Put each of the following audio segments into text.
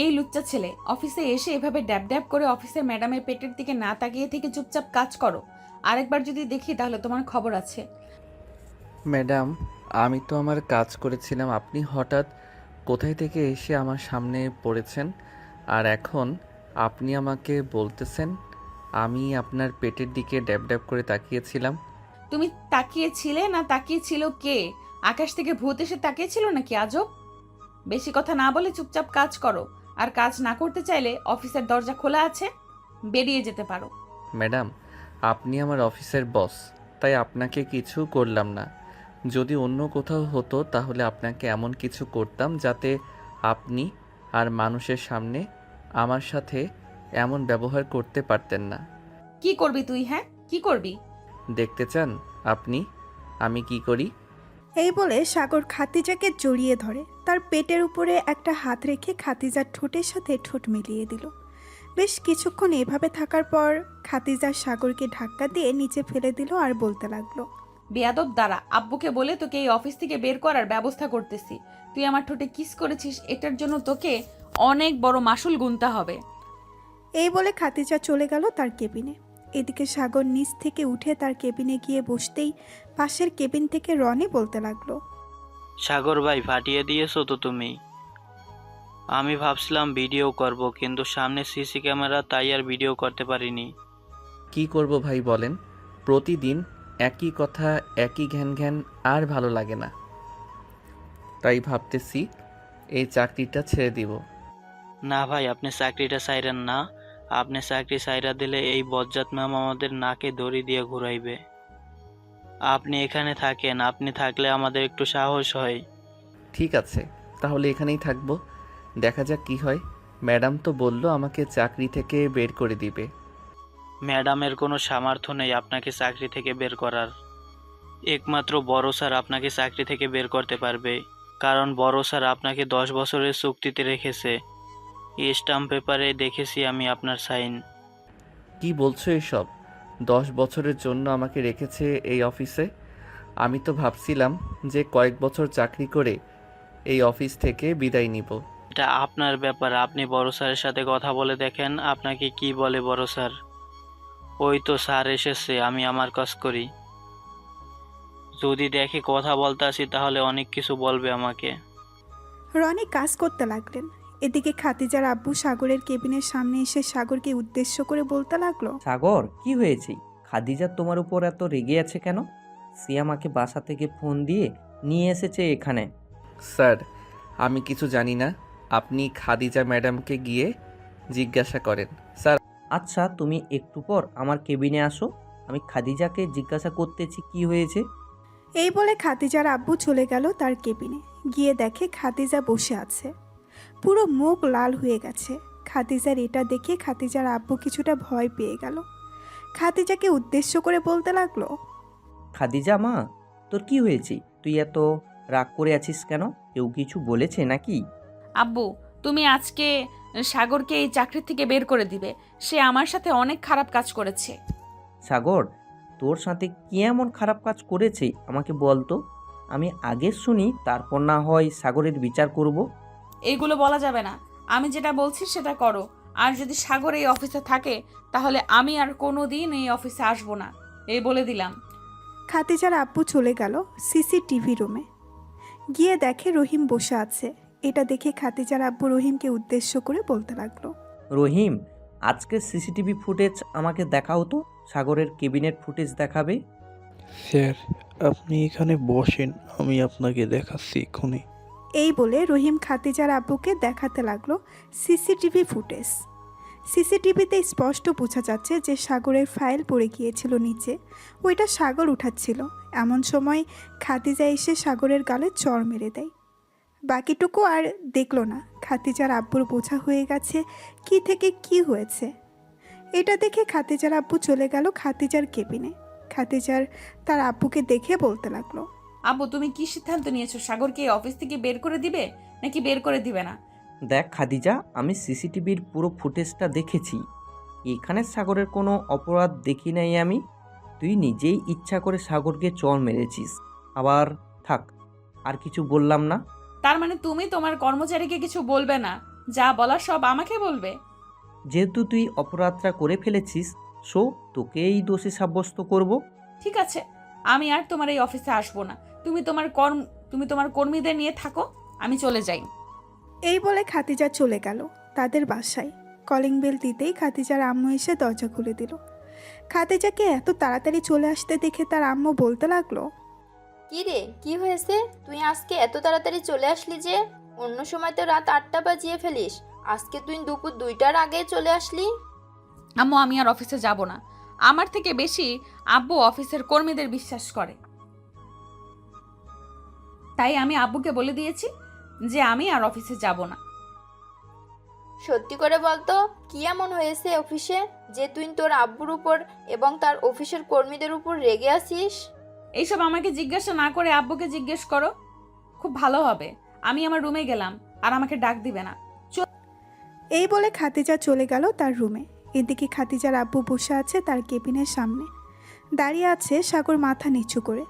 এই লুচ্চা ছেলে, অফিসে এসে এভাবে ড্যাব ড্যাব করে অফিসের ম্যাডামের পেটের দিকে না তাকিয়ে থেকে চুপচাপ কাজ করো। আরেকবার যদি দেখি তাহলে তোমার খবর আছে। ম্যাডাম, আমি তো আমার কাজ করেছিলাম, আপনি হঠাৎ কোথায় থেকে এসে আমার সামনে পড়েছেন, আর এখন আপনি আমাকে বলতেছেন আমি আপনার পেটের দিকে ড্যাব ড্যাব করে তাকিয়েছিলাম। তুমি তাকিয়েছিলে না তাকিয়েছিল কে? আকাশ থেকে ভূত এসে তাকিয়েছিল নাকি আজব? বেশি কথা না বলে চুপচাপ কাজ করো। আর কাজ না করতে চাইলে অফিসের দরজা খোলা আছে, বেরিয়ে যেতে পারো। ম্যাডাম, আপনি আমার অফিসের বস, তাই আপনাকে কিছু করলাম না। যদি অন্য কোথাও হতো তাহলে আপনাকে এমন কিছু করতাম যাতে আপনি আর মানুষের সামনে আমার সাথে এমন ব্যবহার করতে পারতেন না। কি করবি তুই? হ্যাঁ, কি করবি? দেখতে চান আপনি আমি কি করি? এই বলে সাগর খাতিজাকে জড়িয়ে ধরে, তার পেটের উপরে একটা হাত রেখে খাতিজার ঠোঁটের সাথে ঠোঁট মিলিয়ে দিল। বেশ কিছুক্ষণ এভাবে থাকার পর খাতিজা সাগরকে ধাক্কা দিয়ে নিচে ফেলে দিল আর বলতে লাগলো, বেয়াদব, দাঁড়া, আব্বুকে বলে তোকে এই অফিস থেকে বের করার ব্যবস্থা করতেছি। তুই আমার ঠোঁটে কিস করেছিস, এটার জন্য তোকে অনেক বড় মাসুল গুনতে হবে। এই বলে খাতিজা চলে গেল তার কেবিনে। এদিকে সাগর নিচ থেকে উঠে তার কেবিনে গিয়ে বসতেই পাশের কেবিন থেকে রনি বলতে লাগলো, সাগর ভাই, ফাটিয়ে দিয়েছো তো তুমি। আমি ভাবছিলাম ভিডিও করব, কিন্তু সামনে সিসি ক্যামেরা, তাই আর ভিডিও করতে পারিনি। কি করব ভাই বলেন, প্রতিদিন একই কথা, একই ঘ্যান ঘ্যান, আর ভালো লাগে না। তাই ভাবতেছি এই চাকরিটা ছেড়ে দিব। না ভাই, আপনি চাকরিটা ছাইরেন না। আপনি চাকরি ছাইরা দিলে এই বজ্জাত ম্যাম আমাদের নাকে দড়ি দিয়ে ঘুরাইবে। আপনি এখানে থাকেন, আপনি থাকলে আমাদের একটু সাহস হয়। ঠিক আছে, তাহলে এখানেই থাকবো, দেখা যাক কি হয়। ম্যাডাম তো বলল আমাকে চাকরি থেকে বের করে দিবে। ম্যাডামের কোনো সামর্থ্য নেই আপনাকে চাকরি থেকে বের করার। একমাত্র বড় স্যার আপনাকে চাকরি থেকে বের করতে পারবে, কারণ বড় স্যার আপনাকে 10 বছরের চুক্তিতে রেখেছে। স্টাম্প পেপারে দেখেছি আমি আপনার সাইন। কি বলছো এসব? 10 বছরের জন্য আমাকে রেখেছে এই অফিসে? আমি তো ভাবছিলাম যে কয়েক বছর চাকরি করে এই অফিস থেকে বিদায় নিব। এটা আপনার ব্যাপার, আপনি বড় স্যারের সাথে কথা বলে দেখেন আপনাকে কি বলে বড় স্যার। ওই তো স্যার এসেছে, আমি আমার কাজ করি। যদি দেখে কথা বলতে আসি তাহলে অনেক কিছু বলবে আমাকে। রনি কাজ করতে লাগলেন। এদিকে খাতিজার আব্বু সাগরের কেবিনের সামনে এসে সাগরকে উদ্দেশ্য করে বলতে লাগলো, সাগর, কি হয়েছে? খাদিজা তোমার উপর এত রেগে আছে কেন? সে আমাকে বাসা থেকে ফোন দিয়ে নিয়ে এসেছে এখানে। স্যার, আমি কিছু জানি না, আপনি খাদিজা ম্যাডামকে গিয়ে জিজ্ঞাসা করেন। স্যার, আচ্ছা, তুমি একটু পর আমার কেবিনে আসো, আমি খাদিজাকে জিজ্ঞাসা করতেছি কি হয়েছে। এই বলে খাতিজার আব্বু চলে গেল তার কেবিনে। গিয়ে দেখে খাতিজা বসে আছে, পুরো মুখ লাল হয়ে গেছে। খাতিজার এটা দেখে খাতিজার আব্বু কিছুটা ভয় পেয়ে গেল। খাতিজাকে উদ্দেশ্য করে বলতে লাগলো, খাদিজা মা, তোর কি হয়েছে? তুই এত রাগ করে আছিস কেন? কেউ কিছু বলেছে নাকি? আব্বু, তুমি আজকে সাগরকে এই চাকরি থেকে বের করে দিবে। সে আমার সাথে অনেক খারাপ কাজ করেছে। সাগর, তোর সাথে কি এমন খারাপ কাজ করেছে আমাকে বল তো, আমি আগে শুনি, তারপর না হয় সাগরের বিচার করব। এইগুলো বলা যাবে না। আমি যেটা বলছি সেটা করো। আর যদি সাগর এই অফিসে থাকে তাহলে আমি আর কোনো দিন এই অফিসে আসবো না, এই বলে দিলাম। খাতিজার আব্বু চলে গেল সিসিটিভি রুমে। গিয়ে দেখে রহিম বসে আছে। এটা দেখে খাতিজার আব্বু রহিমকে উদ্দেশ্য করে বলতে লাগলো, রহিম, আজকের সিসিটিভি ফুটেজ আমাকে দেখাও তো। সাগরের কেবিনেট ফুটেজ দেখাবে? স্যার, আপনি এখানে বসেন, আমি আপনাকে দেখাচ্ছি এক্ষুনি। এই বলে রহিম খাতিজার আব্বুকে দেখাতে লাগলো সিসিটিভি ফুটেজ। সিসিটিভিতে স্পষ্ট বোঝা যাচ্ছে যে সাগরের ফাইল পড়ে গিয়েছিল নিচে, ওইটা সাগর উঠাচ্ছিল। এমন সময় খাতিজা এসে সাগরের গালে চড় মেরে দেয়। বাকিটুকু আর দেখলো না। খাতিজার আব্বুর বোঝা হয়ে গেছে কি থেকে কি হয়েছে। এটা দেখে খাতিজার আব্বু চলে গেল খাতিজার কেবিনে। খাতিজার তার আব্বুকে দেখে বলতে লাগলো, আব্বু, তুমি কি সিদ্ধান্ত নিয়েছো? সাগরকে এই অফিস থেকে বের করে দিবে নাকি বের করে দিবে না? দেখ খাদিজা, আমি সিসিটিভির পুরো ফুটেজটা দেখেছি। এখানে সাগরের কোনো অপরাধ দেখি নাই আমি। তুই নিজেই ইচ্ছা করে সাগরকে চড় মেরেছিস। আবার থাক, আর কিছু বললাম না। তার মানে তুমি তোমার কর্মচারীকে কিছু বলবে না? যা বলার সব আমাকে বলবে। যেহেতু তুই অপরাধটা করে ফেলেছিস, সো তোকেই দোষী সাব্যস্ত করব। ঠিক আছে, আমি আর তোমার এই অফিসে আসবো না। তুমি তোমার কর্মীদের নিয়ে থাকো, আমি চলে যাই। এই বলে খাদিজা চলে গেল তাদের বাসায়। কলিং বেল দিতেই খাদিজার আম্মু এসে দরজা খুলে দিল। খাদিজাকে এত তাড়াতাড়ি চলে আসতে দেখে তার আম্মু বলতে লাগলো, কি রে, কি হয়েছে? তুই আজকে এত তাড়াতাড়ি চলে আসলি যে? অন্য সময় তো রাত 8টা বাজিয়ে ফেলিস, আজকে তুই দুপুর 2টার আগে চলে আসলি। আম্মু, আমি আর অফিসে যাব না। আমার থেকে বেশি আব্বু অফিসের কর্মীদের বিশ্বাস করে। তাই আমি আব্বুকে বলে দিয়েছি যে আমি আর অফিসে যাব না। সত্যি করে বলতো, কি এমন হয়েছে অফিসে যে তুই তোর আব্বুর উপর এবং তার অফিসের কর্মীদের উপর রেগে আছিস? এইসব আমাকে জিজ্ঞাসা না করে আব্বুকে জিজ্ঞেস করো, খুব ভালো হবে। আমি আমার রুমে গেলাম, আর আমাকে ডাক দিবে না। এই বলে খাদিজা চলে গেল তার রুমে। এদিকে খাদিজার আব্বু বসে আছে তার কেবিনের সামনে, দাঁড়িয়ে আছে সাগর মাথা নিচু করে।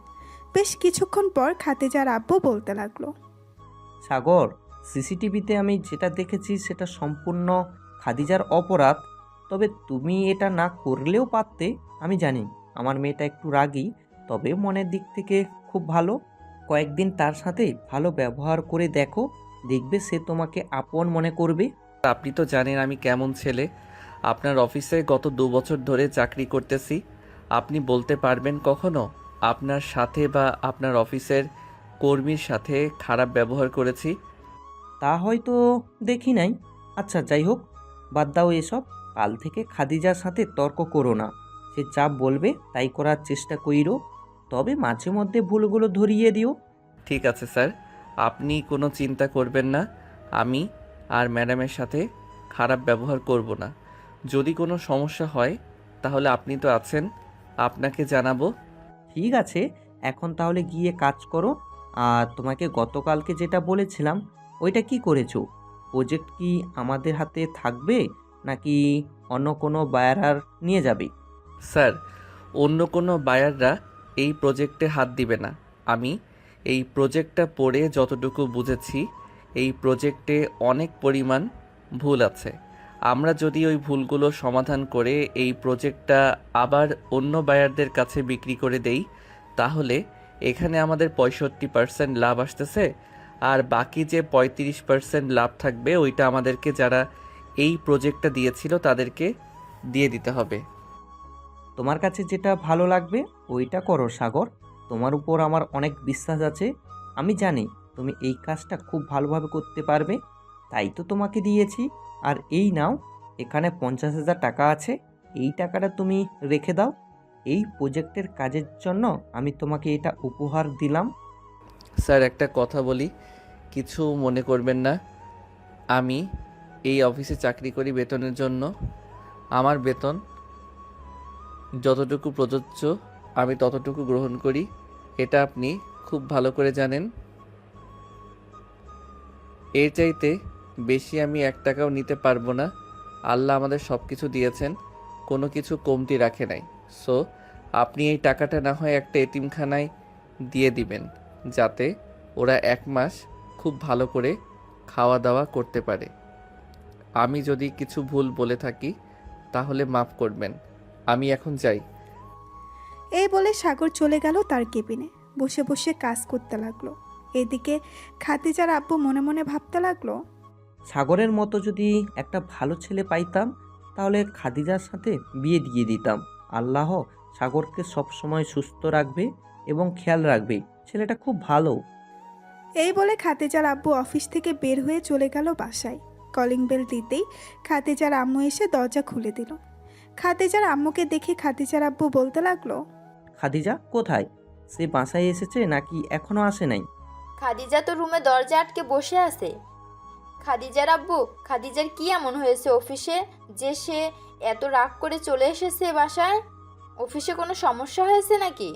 বেশ কিছুক্ষণ পর খাদিজার আব্বু বলতে লাগলো, সাগর, সিসিটিভিতে আমি যেটা দেখেছি সেটা সম্পূর্ণ খাদিজার অপরাধ। তবে তুমি এটা না করলেও পারতে। আমি জানি আমার মেয়েটা একটু রাগী, তবে মনের দিক থেকে খুব ভালো। কয়েকদিন তার সাথে ভালো ব্যবহার করে দেখো, দেখবে সে তোমাকে আপন মনে করবে। আপনি তো জানেন আমি কেমন ছেলে। আপনার অফিসে গত 2 বছর ধরে চাকরি করতেছি। আপনি বলতে পারবেন কখনো আপনার সাথে বা আপনার অফিসের কর্মীর সাথে খারাপ ব্যবহার করেছি? তা হয়তো দেখি নাই। আচ্ছা যাই হোক, বাদ দাও এসব। কাল থেকে খাদিজার সাথে তর্ক করো না। সে যা বলবে তাই করার চেষ্টা কইরো, তবে মাঝে মধ্যে ভুলগুলো ধরিয়ে দিও। ঠিক আছে স্যার, আপনি কোনো চিন্তা করবেন না। আমি আর ম্যাডামের সাথে খারাপ ব্যবহার করব না। যদি কোনো সমস্যা হয় তাহলে আপনি তো আছেন, আপনাকে জানাবো। ঠিক আছে, এখন তাহলে গিয়ে কাজ করো। আর তোমাকে গতকালকে যেটা বলেছিলাম ওইটা কি করেছো? প্রজেক্ট কি আমাদের হাতে থাকবে নাকি অন্য কোনো বায়ার নিয়ে যাবে? স্যার, অন্য কোনো বায়াররা এই প্রজেক্টে হাত দিবে না। আমি এই প্রজেক্টটা পড়ে যতটুকু বুঝেছি, এই প্রজেক্টে অনেক পরিমাণ ভুল আছে। আমরা যদি ওই ভুলগুলো সমাধান করে এই প্রজেক্টটা আবার অন্য বায়ারদের কাছে বিক্রি করে দেই, তাহলে এখানে আমাদের 65% লাভ আসতেছে, আর বাকি যে 35% লাভ থাকবে ওইটা আমাদেরকে যারা এই প্রজেক্টটা দিয়েছিল তাদেরকে দিয়ে দিতে হবে। তোমার কাছে যেটা ভালো লাগবে ওইটা করো সাগর। তোমার উপর আমার অনেক বিশ্বাস আছে। আমি জানি তুমি এই কাজটা খুব ভালোভাবে করতে পারবে, তাই তো তোমাকে দিয়েছি। আর এই নাও, এখানে 50,000 টাকা আছে। এই টাকাটা তুমি রেখে দাও। এই প্রজেক্টের কাজের জন্য আমি তোমাকে এটা উপহার দিলাম। স্যার, একটা কথা বলি, কিছু মনে করবেন না। আমি এই অফিসে চাকরি করি বেতনের জন্য। আমার বেতন যতটুকু প্রযোজ্য আমি ততটুকু গ্রহণ করি, এটা আপনি খুব ভালো করে জানেন। এর চাইতে বেশি আমি 1 টাকাও নিতে পারবো না। আল্লাহ আমাদের সব কিছু দিয়েছেন, কোনো কিছু কমতি রাখে নাই। সো আপনি এই টাকাটা না হয় একটা এতিমখানায় দিয়ে দিবেন, যাতে ওরা 1 মাস খুব ভালো করে খাওয়া দাওয়া করতে পারে। আমি যদি কিছু ভুল বলে থাকি তাহলে মাফ করবেন। আমি এখন যাই। এই বলে সাগর চলে গেল তার কেবিনে। বসে বসে কাজ করতে লাগলো। এদিকে খাদিজার আব্বু মনে মনে ভাবতে লাগলো, সাগরের মতো যদি একটা ভালো ছেলে পাইতাম তাহলে খাদিজার সাথে বিয়ে দিয়ে দিতাম। আল্লাহ সাগরকে সবসময় সুস্থ রাখবে এবং খেয়াল রাখবে। ছেলেটা খুব ভালো। এই বলে খাদিজার আব্বু অফিস থেকে বের হয়ে চলে গেল বাসায়। কলিং বেল দিতেই খাদিজার আম্মু এসে দরজা খুলে দিল। খাদিজার আম্মুকে দেখে খাদিজার আব্বু বলতে লাগলো, খাদিজা কোথায়? সে বাসায় এসেছে নাকি এখনো আসে নাই? খাদিজা তো রুমে দরজা আটকে বসে আছে। খাদিজার আব্বু, খাদিজার কি এমন হয়েছে অফিসে যে সে এত রাগ করে চলে এসেছে বাসায়? অফিসে কোনো সমস্যা হয়েছে নাকি?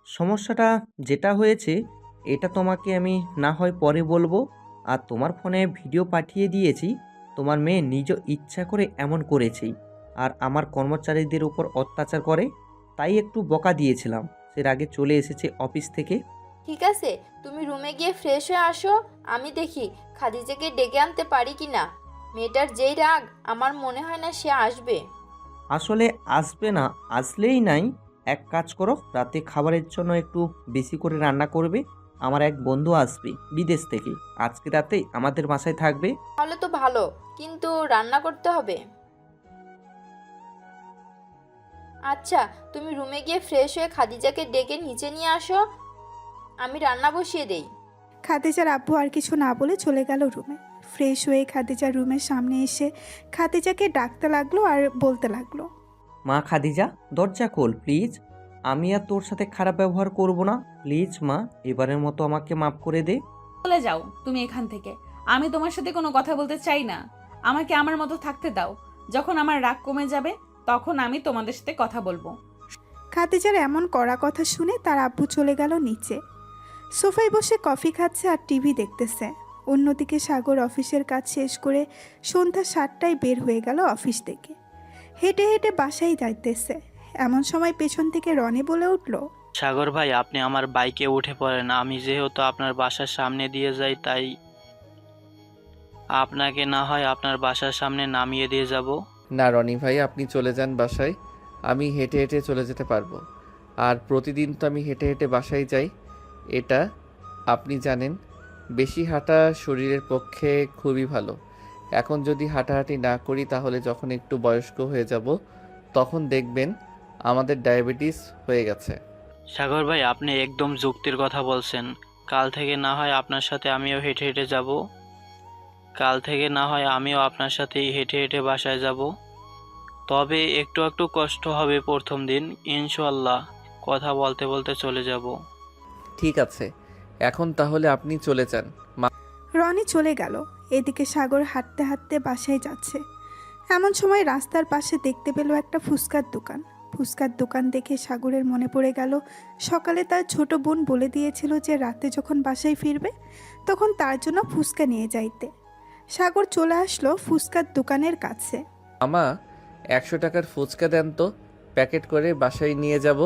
সমস্যাটা যেটা হয়েছে এটা তোমাকে আমি না হয় পরে বলবো। আর তোমার ফোনে ভিডিও পাঠিয়ে দিয়েছি। তোমার মেয়ে নিজ ইচ্ছা করে এমন করেছে, আর আমার কর্মচারীদের উপর অত্যাচার করে। তাই একটু বকা দিয়েছিলাম। সে আগে চলে এসেছে অফিস থেকে। ঠিক আছে, তুমি রুমে গিয়ে ফ্রেশ হয়ে আসো, আমি দেখি খাদিজাকে ডেকে আনতে পারি কি না। মেয়েটার যেই রাগ, আমার মনে হয় না সে আসবে। আসলে আসবে না, আসলেই নাই। এক কাজ করো, রাতে খাবারের জন্য একটু বেশি করে রান্না করবে। আমার এক বন্ধু আসবে বিদেশ থেকে, আজকে রাতেই আমাদের বাসায় থাকবে। তাহলে তো ভালো, কিন্তু রান্না করতে হবে। আচ্ছা, তুমি রুমে গিয়ে ফ্রেশ হয়ে খাদিজাকে ডেকে নিচে নিয়ে আসো, আমি রান্না বসিয়ে দেই। খাদিজার আব্বু আর কিছু না বলে চলে গেল রুমে। ফ্রেশ হয়ে খাদিজার রুমের সামনে এসে খাদিজাকে ডাকতে লাগলো আর বলতে লাগলো, মা খাদিজা, দরজা খোল প্লিজ। আমি আর তোর সাথে খারাপ ব্যবহার করব না, প্লিজ মা, এবারের মতো আমাকে মাফ করে দে। চলে যাও তুমি এখান থেকে। আমি তোমার সাথে কোনো কথা বলতে চাই না। আমাকে আমার মতো থাকতে দাও। যখন আমার রাগ কমে যাবে তখন আমি তোমাদের সাথে কথা বলবো। খাদিজার এমন কড়া কথা শুনে তার আব্বু চলে গেল নিচে। সোফায় বসে কফি খাচ্ছে আর টিভি দেখতেছে। অন্যদিকে সাগর অফিসের কাজ শেষ করে সন্ধ্যা 7টায় বের হয়ে গেল অফিস থেকে। হেঁটে হেঁটে বাসায় যাইতেছে, এমন সময় পেছন থেকে রনি বলে উঠল, সাগর ভাই, আপনি আমার বাইকে উঠে পড়েন। আমি যেহেতু আপনার বাসার সামনে দিয়ে যাই, তাই আপনাকে না হয় আপনার বাসার সামনে নামিয়ে দিয়ে যাব। না রনি ভাই, আপনি চলে যান বাসায়। আমি হেঁটে হেঁটে চলে যেতে পারবো। আর প্রতিদিন তো আমি হেঁটে হেঁটে বাসায় যাই, এটা আপনি জানেন। বেশি হাঁটা শরীরের পক্ষে খুবই ভালো। এখন যদি হাঁটাহাঁটি না করি তাহলে যখন একটু বয়স্ক হয়ে যাব তখন দেখবেন আমাদের ডায়াবেটিস হয়ে গেছে। সাগর ভাই, আপনি একদম যুক্তির কথা বলছেন। কাল থেকে না হয় আপনার সাথে আমিও হেঁটে হেঁটে যাব। কাল থেকে না হয় আমিও আপনার সাথেই হেঁটে হেঁটে বাসায় যাব। তবে একটু একটু কষ্ট হবে প্রথম দিন, ইনশাল্লাহ কথা বলতে বলতে চলে যাব। ঠিক আছে, এখন তাহলে আপনি চলে যান। রনি চলে গেল। এদিকে সাগর হাঁটতে হাঁটতে বাসায় যাচ্ছে। এমন সময় রাস্তার পাশে দেখতে পেল একটা ফুচকার দোকান। ফুচকার দোকান দেখে সাগরের মনে পড়ে গেল সকালে তার ছোট বোন বলে দিয়েছিল যে রাতে যখন বাসায় ফিরবে তখন তার জন্য ফুচকা নিয়ে যাইতে। সাগর চলে আসলো ফুচকার দোকানের কাছে। মামা, 100 টাকার ফুচকা দেন তো, প্যাকেট করে বাসায় নিয়ে যাব।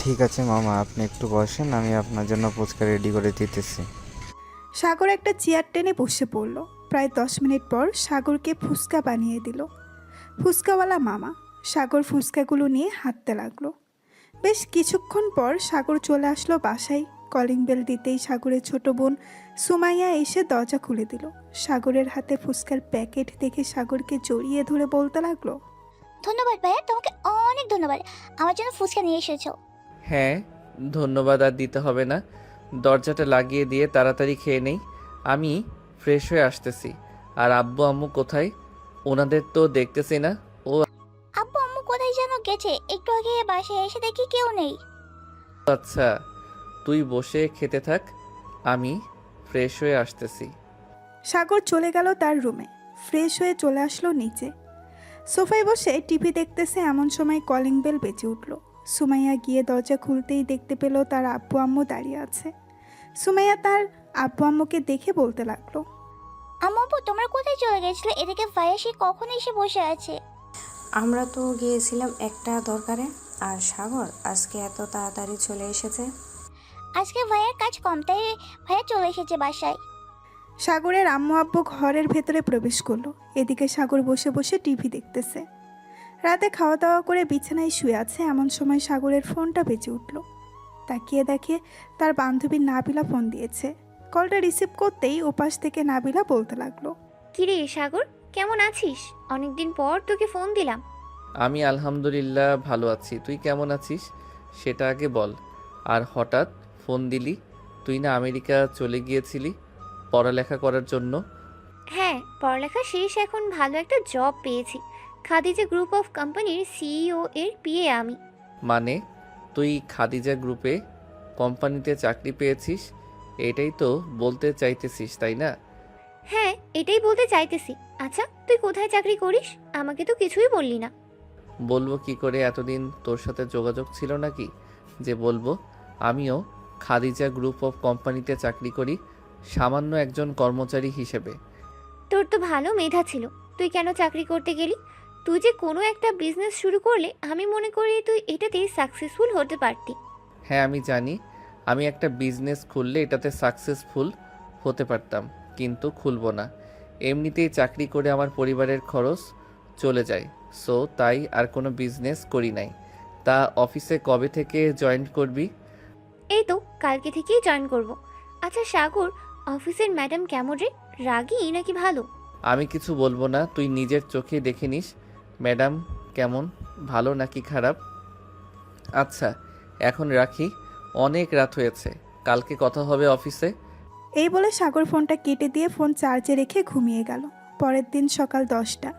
ঠিক আছে মামা, আপনি একটু বসেন, আমি আপনার জন্য ফুচকা রেডি করে দিতেছি। সাগর একটা চেয়ার টেনে বসে পড়ল। প্রায় 10 মিনিট পর সাগরকে ফুচকা বানিয়ে দিল ফুচকাওয়ালা মামা। সাগর ফুচকাগুলো নিয়ে হাঁটতে লাগলো। বেশ কিছুক্ষণ পর সাগর চলে আসলো বাসায়। কলিং বেল দিতেই সাগরের ছোট বোন সুমাইয়া এসে দরজা খুলে দিল। সাগরের হাতে ফুচকার প্যাকেট দেখে সাগরকে জড়িয়ে ধরে বলতে লাগলো, ধন্যবাদ ভাইয়া, তোমাকে অনেক ধন্যবাদ আমার জন্য ফুচকা নিয়ে এসেছো। হ্যাঁ, ধন্যবাদ আর দিতে হবে না। দরজাটা লাগিয়ে দিয়ে তাড়াতাড়ি খেয়ে নেই, আমি ফ্রেশ হয়ে আসতেছি। আর আব্বু আম্মু কোথায়? ওনাদের তো দেখতেছি না। ও আব্বু আম্মু কোথায় যেন গেছে, একটু আগে বাসায় এসে দেখি কেউ নেই। আচ্ছা, তুই বসে খেতে থাক, আমি ফ্রেশ হয়ে আসতেছি। সাগর চলে গেল তার রুমে। ফ্রেশ হয়ে চলে আসলো নিচে। সোফায় বসে টিভি দেখতেছে, এমন সময় কলিং বেল বেজে উঠল। সুমাইয়া গিয়ে দরজা খুলতেই দেখতে পেল তার আব্বু আম্মু দাঁড়িয়ে আছে। সুমাইয়া তার আব্বু আম্মুকে দেখে বলতে লাগলো, আম্মু আব্বু তোমরা কোথায় চলে গেছিলে? এদিকে ভাইয়া সে কখন এসে বসে আছে। আমরা তো গিয়েছিলাম একটা দরকারে। আর সাগর আজকে এত তাড়াতাড়ি চলে এসেছে। আজকে ভাইয়ার কাজ কম, তাই ভাইয়া চলে এসেছে বাসায়। সাগরের আম্মু আব্বু ঘরের ভেতরে প্রবেশ করলো। এদিকে সাগর বসে বসে টিভি দেখতেছে। রাতে খাওয়া দাওয়া করে বিছানায় শুয়ে আছে, এমন সময় সাগরের ফোনটা বেজে উঠল। তাকিয়ে দেখে তার বান্ধবী নাবিলা ফোন দিয়েছে। কলটা রিসিভ করতেই ওপাশ থেকে নাবিলা বলতে লাগলো, কিরে সাগর, কেমন আছিস? অনেকদিন পর তোকে ফোন দিলাম। আমি আলহামদুলিল্লাহ ভালো আছি, তুই কেমন আছিস সেটা আগে বল। আর হঠাৎ ফোন দিলি? তুই না আমেরিকা চলে গিয়েছিলি পড়ালেখা করার জন্য? হ্যাঁ, পড়ালেখা শেষ, এখন ভালো একটা জব পেয়েছি। খাদিজা গ্রুপ অফ কোম্পানির সিইও এর পিএ আমি। মানে তুই খাদিজা গ্রুপে কোম্পানিতে চাকরি পেয়েছিস, এটাই তো বলতে চাইতেছিস তাই না? হ্যাঁ, এটাই বলতে চাইতেছি। আচ্ছা, তুই কোথায় চাকরি করিস? আমাকে তো কিছুই বললি না। বলবো কি করে, এতদিন তোর সাথে যোগাযোগ ছিল নাকি যে বলবো? আমিও খাদিজা গ্রুপ অফ কোম্পানিতে চাকরি করি, সামান্য একজন কর্মচারী হিসেবে। তোর তো ভালো মেধা ছিল, তুই কেন চাকরি করতে গেলি? তুই যে কোনো একটা বিজনেস শুরু করলে আমি মনে করি তুই এটাতেই সাকসেসফুল হতে পারতি। হ্যাঁ আমি জানি, আমি একটা বিজনেস খুললে এটাতে সাকসেসফুল হতে পারতাম, কিন্তু খুলবো না। এমনিতেই চাকরি করে আমার পরিবারের খরচ চলে যায়, সো তাই আর কোনো বিজনেস করি নাই। তা অফিসে কবে থেকে জয়েন করবি? এই তো কালকে থেকেই জয়েন করব। আচ্ছা সাগর, অফিসের ম্যাডাম কেমন রে? রাগী নাকি ভালো? আমি কিছু বলবো না, তুই নিজের চোখে দেখে নিস ম্যাডাম কেমন, ভালো নাকি খারাপ। আচ্ছা এখন রাখি, অনেক রাত হয়েছে, কালকে কথা হবে অফিসে। এই বলে সাগর ফোনটা কেটে দিয়ে ফোন চার্জে রেখে ঘুমিয়ে গেল। পরের দিন সকাল 10টা।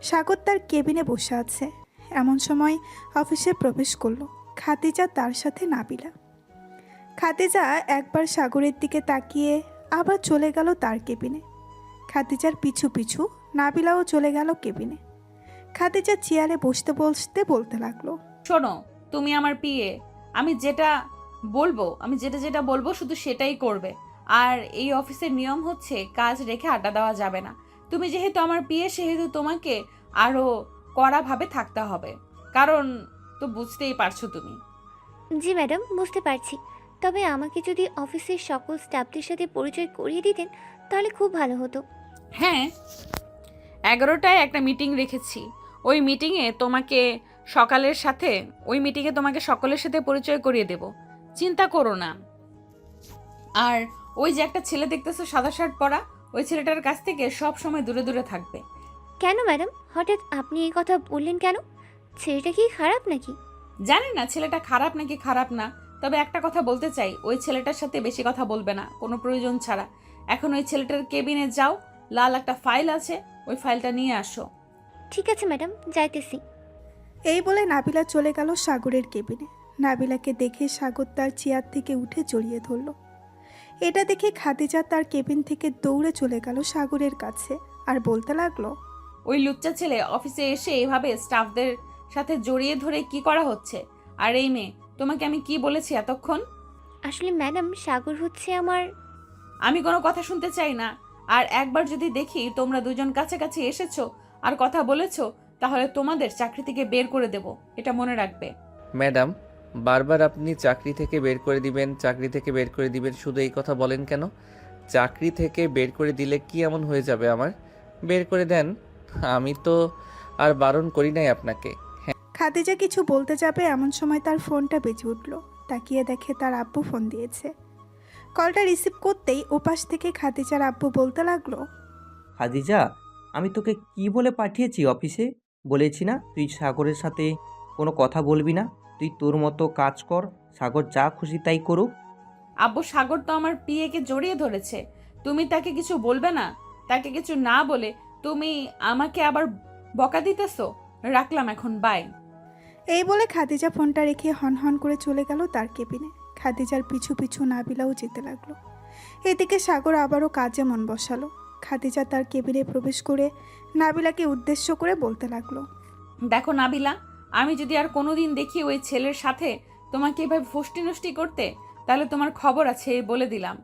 সাগর তার কেবিনে বসে আছে। এমন সময় অফিসে প্রবেশ করলো খাদিজা, তার সাথে নাবিলা। খাদিজা একবার সাগরের দিকে তাকিয়ে আবার চলে গেল তার কেবিনে। খাদিজার পিছু পিছু নাবিলাও চলে গেল কেবিনে। খাদিজা চেয়ারে বসতে বসতে বলতে লাগলো, শোনো, তুমি আমার পিএ, আমি যেটা যেটা বলবো শুধু সেটাই করবে। আর এই অফিসের নিয়ম হচ্ছে কাজ রেখে আড্ডা দেওয়া যাবে না। তুমি যেহেতু আমার পিএ, সেহেতু তোমাকে আরো কড়াভাবে থাকতে হবে, কারণ তো বুঝতেই পারছো তুমি। জি ম্যাডাম, বুঝতে পারছি। তবে আমাকে যদি অফিসের সকল স্টাফদের সাথে পরিচয় করিয়ে দিতেন তাহলে খুব ভালো হতো। হ্যাঁ, 11টায় একটা মিটিং রেখেছি। ওই মিটিংয়ে তোমাকে সকলের সাথে পরিচয় করিয়ে দেব, চিন্তা করো না। আর ওই যে একটা ছেলে দেখতেছো সাদা শার্ট পরা, ওই ছেলেটার কাছ থেকে সব সময় দূরে দূরে থাকবে। কেন ম্যাডাম, হঠাৎ আপনি এই কথা বললেন কেন? ছেলেটা কি খারাপ নাকি? জানি না ছেলেটা খারাপ নাকি খারাপ না, তবে একটা কথা বলতে চাই, ওই ছেলেটার সাথে বেশি কথা বলবে না কোনো প্রয়োজন ছাড়া। এখন ওই ছেলেটার কেবিনে যাও, লাল একটা ফাইল আছে, ওই ফাইলটা নিয়ে আসো। ঠিক আছে ম্যাডাম, যাইতেছি। এই বলে নাবিলা চলে গেল সাগরের কেবিনে। নাবিলাকে দেখে সাগর তার চেয়ার থেকে উঠে জড়িয়ে ধরল। এটা দেখে খাদিজা তার কেবিন থেকে দৌড়ে চলে গেল সাগরের কাছে আর বলতে লাগলো, ওই লুচ্চা ছেলে অফিসে এসে এভাবে স্টাফদের সাথে জড়িয়ে ধরে কি করা হচ্ছে? আর এই মেয়ে, তোমাকে আমি কি বলেছি এতক্ষণ? আসলে ম্যাডাম, সাগর হচ্ছে আমার... আমি কোনো কথা শুনতে চাই না। আর একবার যদি দেখি তোমরা দুজন কাছাকাছি এসেছো আর কথা বলেছো, তাহলে তোমাদের চাকরি থেকে বের করে দেব, এটা মনে রাখবে। ম্যাডাম, বারবার আপনি চাকরি থেকে বের করে দিবেন, চাকরি থেকে বের করে দিবেন, শুধু এই কথা বলেন কেন? চাকরি থেকে বের করে দিলে কি এমন হয়ে যাবে আমার? বের করে দেন, আমি তো আর বারণ করি নাই আপনাকে। খাদিজা কিছু বলতে যাবে এমন সময় তার ফোনটা বেজে উঠল। তাকিয়ে দেখে তার আব্বু ফোন দিয়েছে। কলটা রিসিভ করতেই ওপাশ থেকে খাদিজার আব্বু বলতে লাগলো, খাদিজা, আমি তোকে কি বলে পাঠিয়েছি অফিসে? বলেছি না তুই সাগরের সাথে কোনো কথা বলবি না, তুই তোর মতো কাজ কর, সাগর যা খুশি তাই করুক। আব্বু, সাগর তো আমার পিএকে জড়িয়ে ধরেছে, তুমি তাকে কিছু বলবে না? তাকে কিছু না বলে তুমি আমাকে আবার বকা দিতেছো। রাখলাম এখন, বাই। এই বলে খাদিজা ফোনটা রেখে হন করে চলে গেল তার কেবিনে। খাদিজার পিছু পিছু নাবিলাও যেতে লাগলো। এদিকে সাগর আবারও কাজে মন বসালো। খাদিজা তার কেবিনে প্রবেশ করে নাবিলাকে উদ্দেশ্য করে বলতে লাগলো, দেখো নাবিলা, আমি যদি আর কোনোদিন দেখি ওই ছেলের সাথে তোমাকে এভাবে ফষ্টি নষ্টি করতে, তাহলে তোমার খবর আছে, এই বলে দিলাম।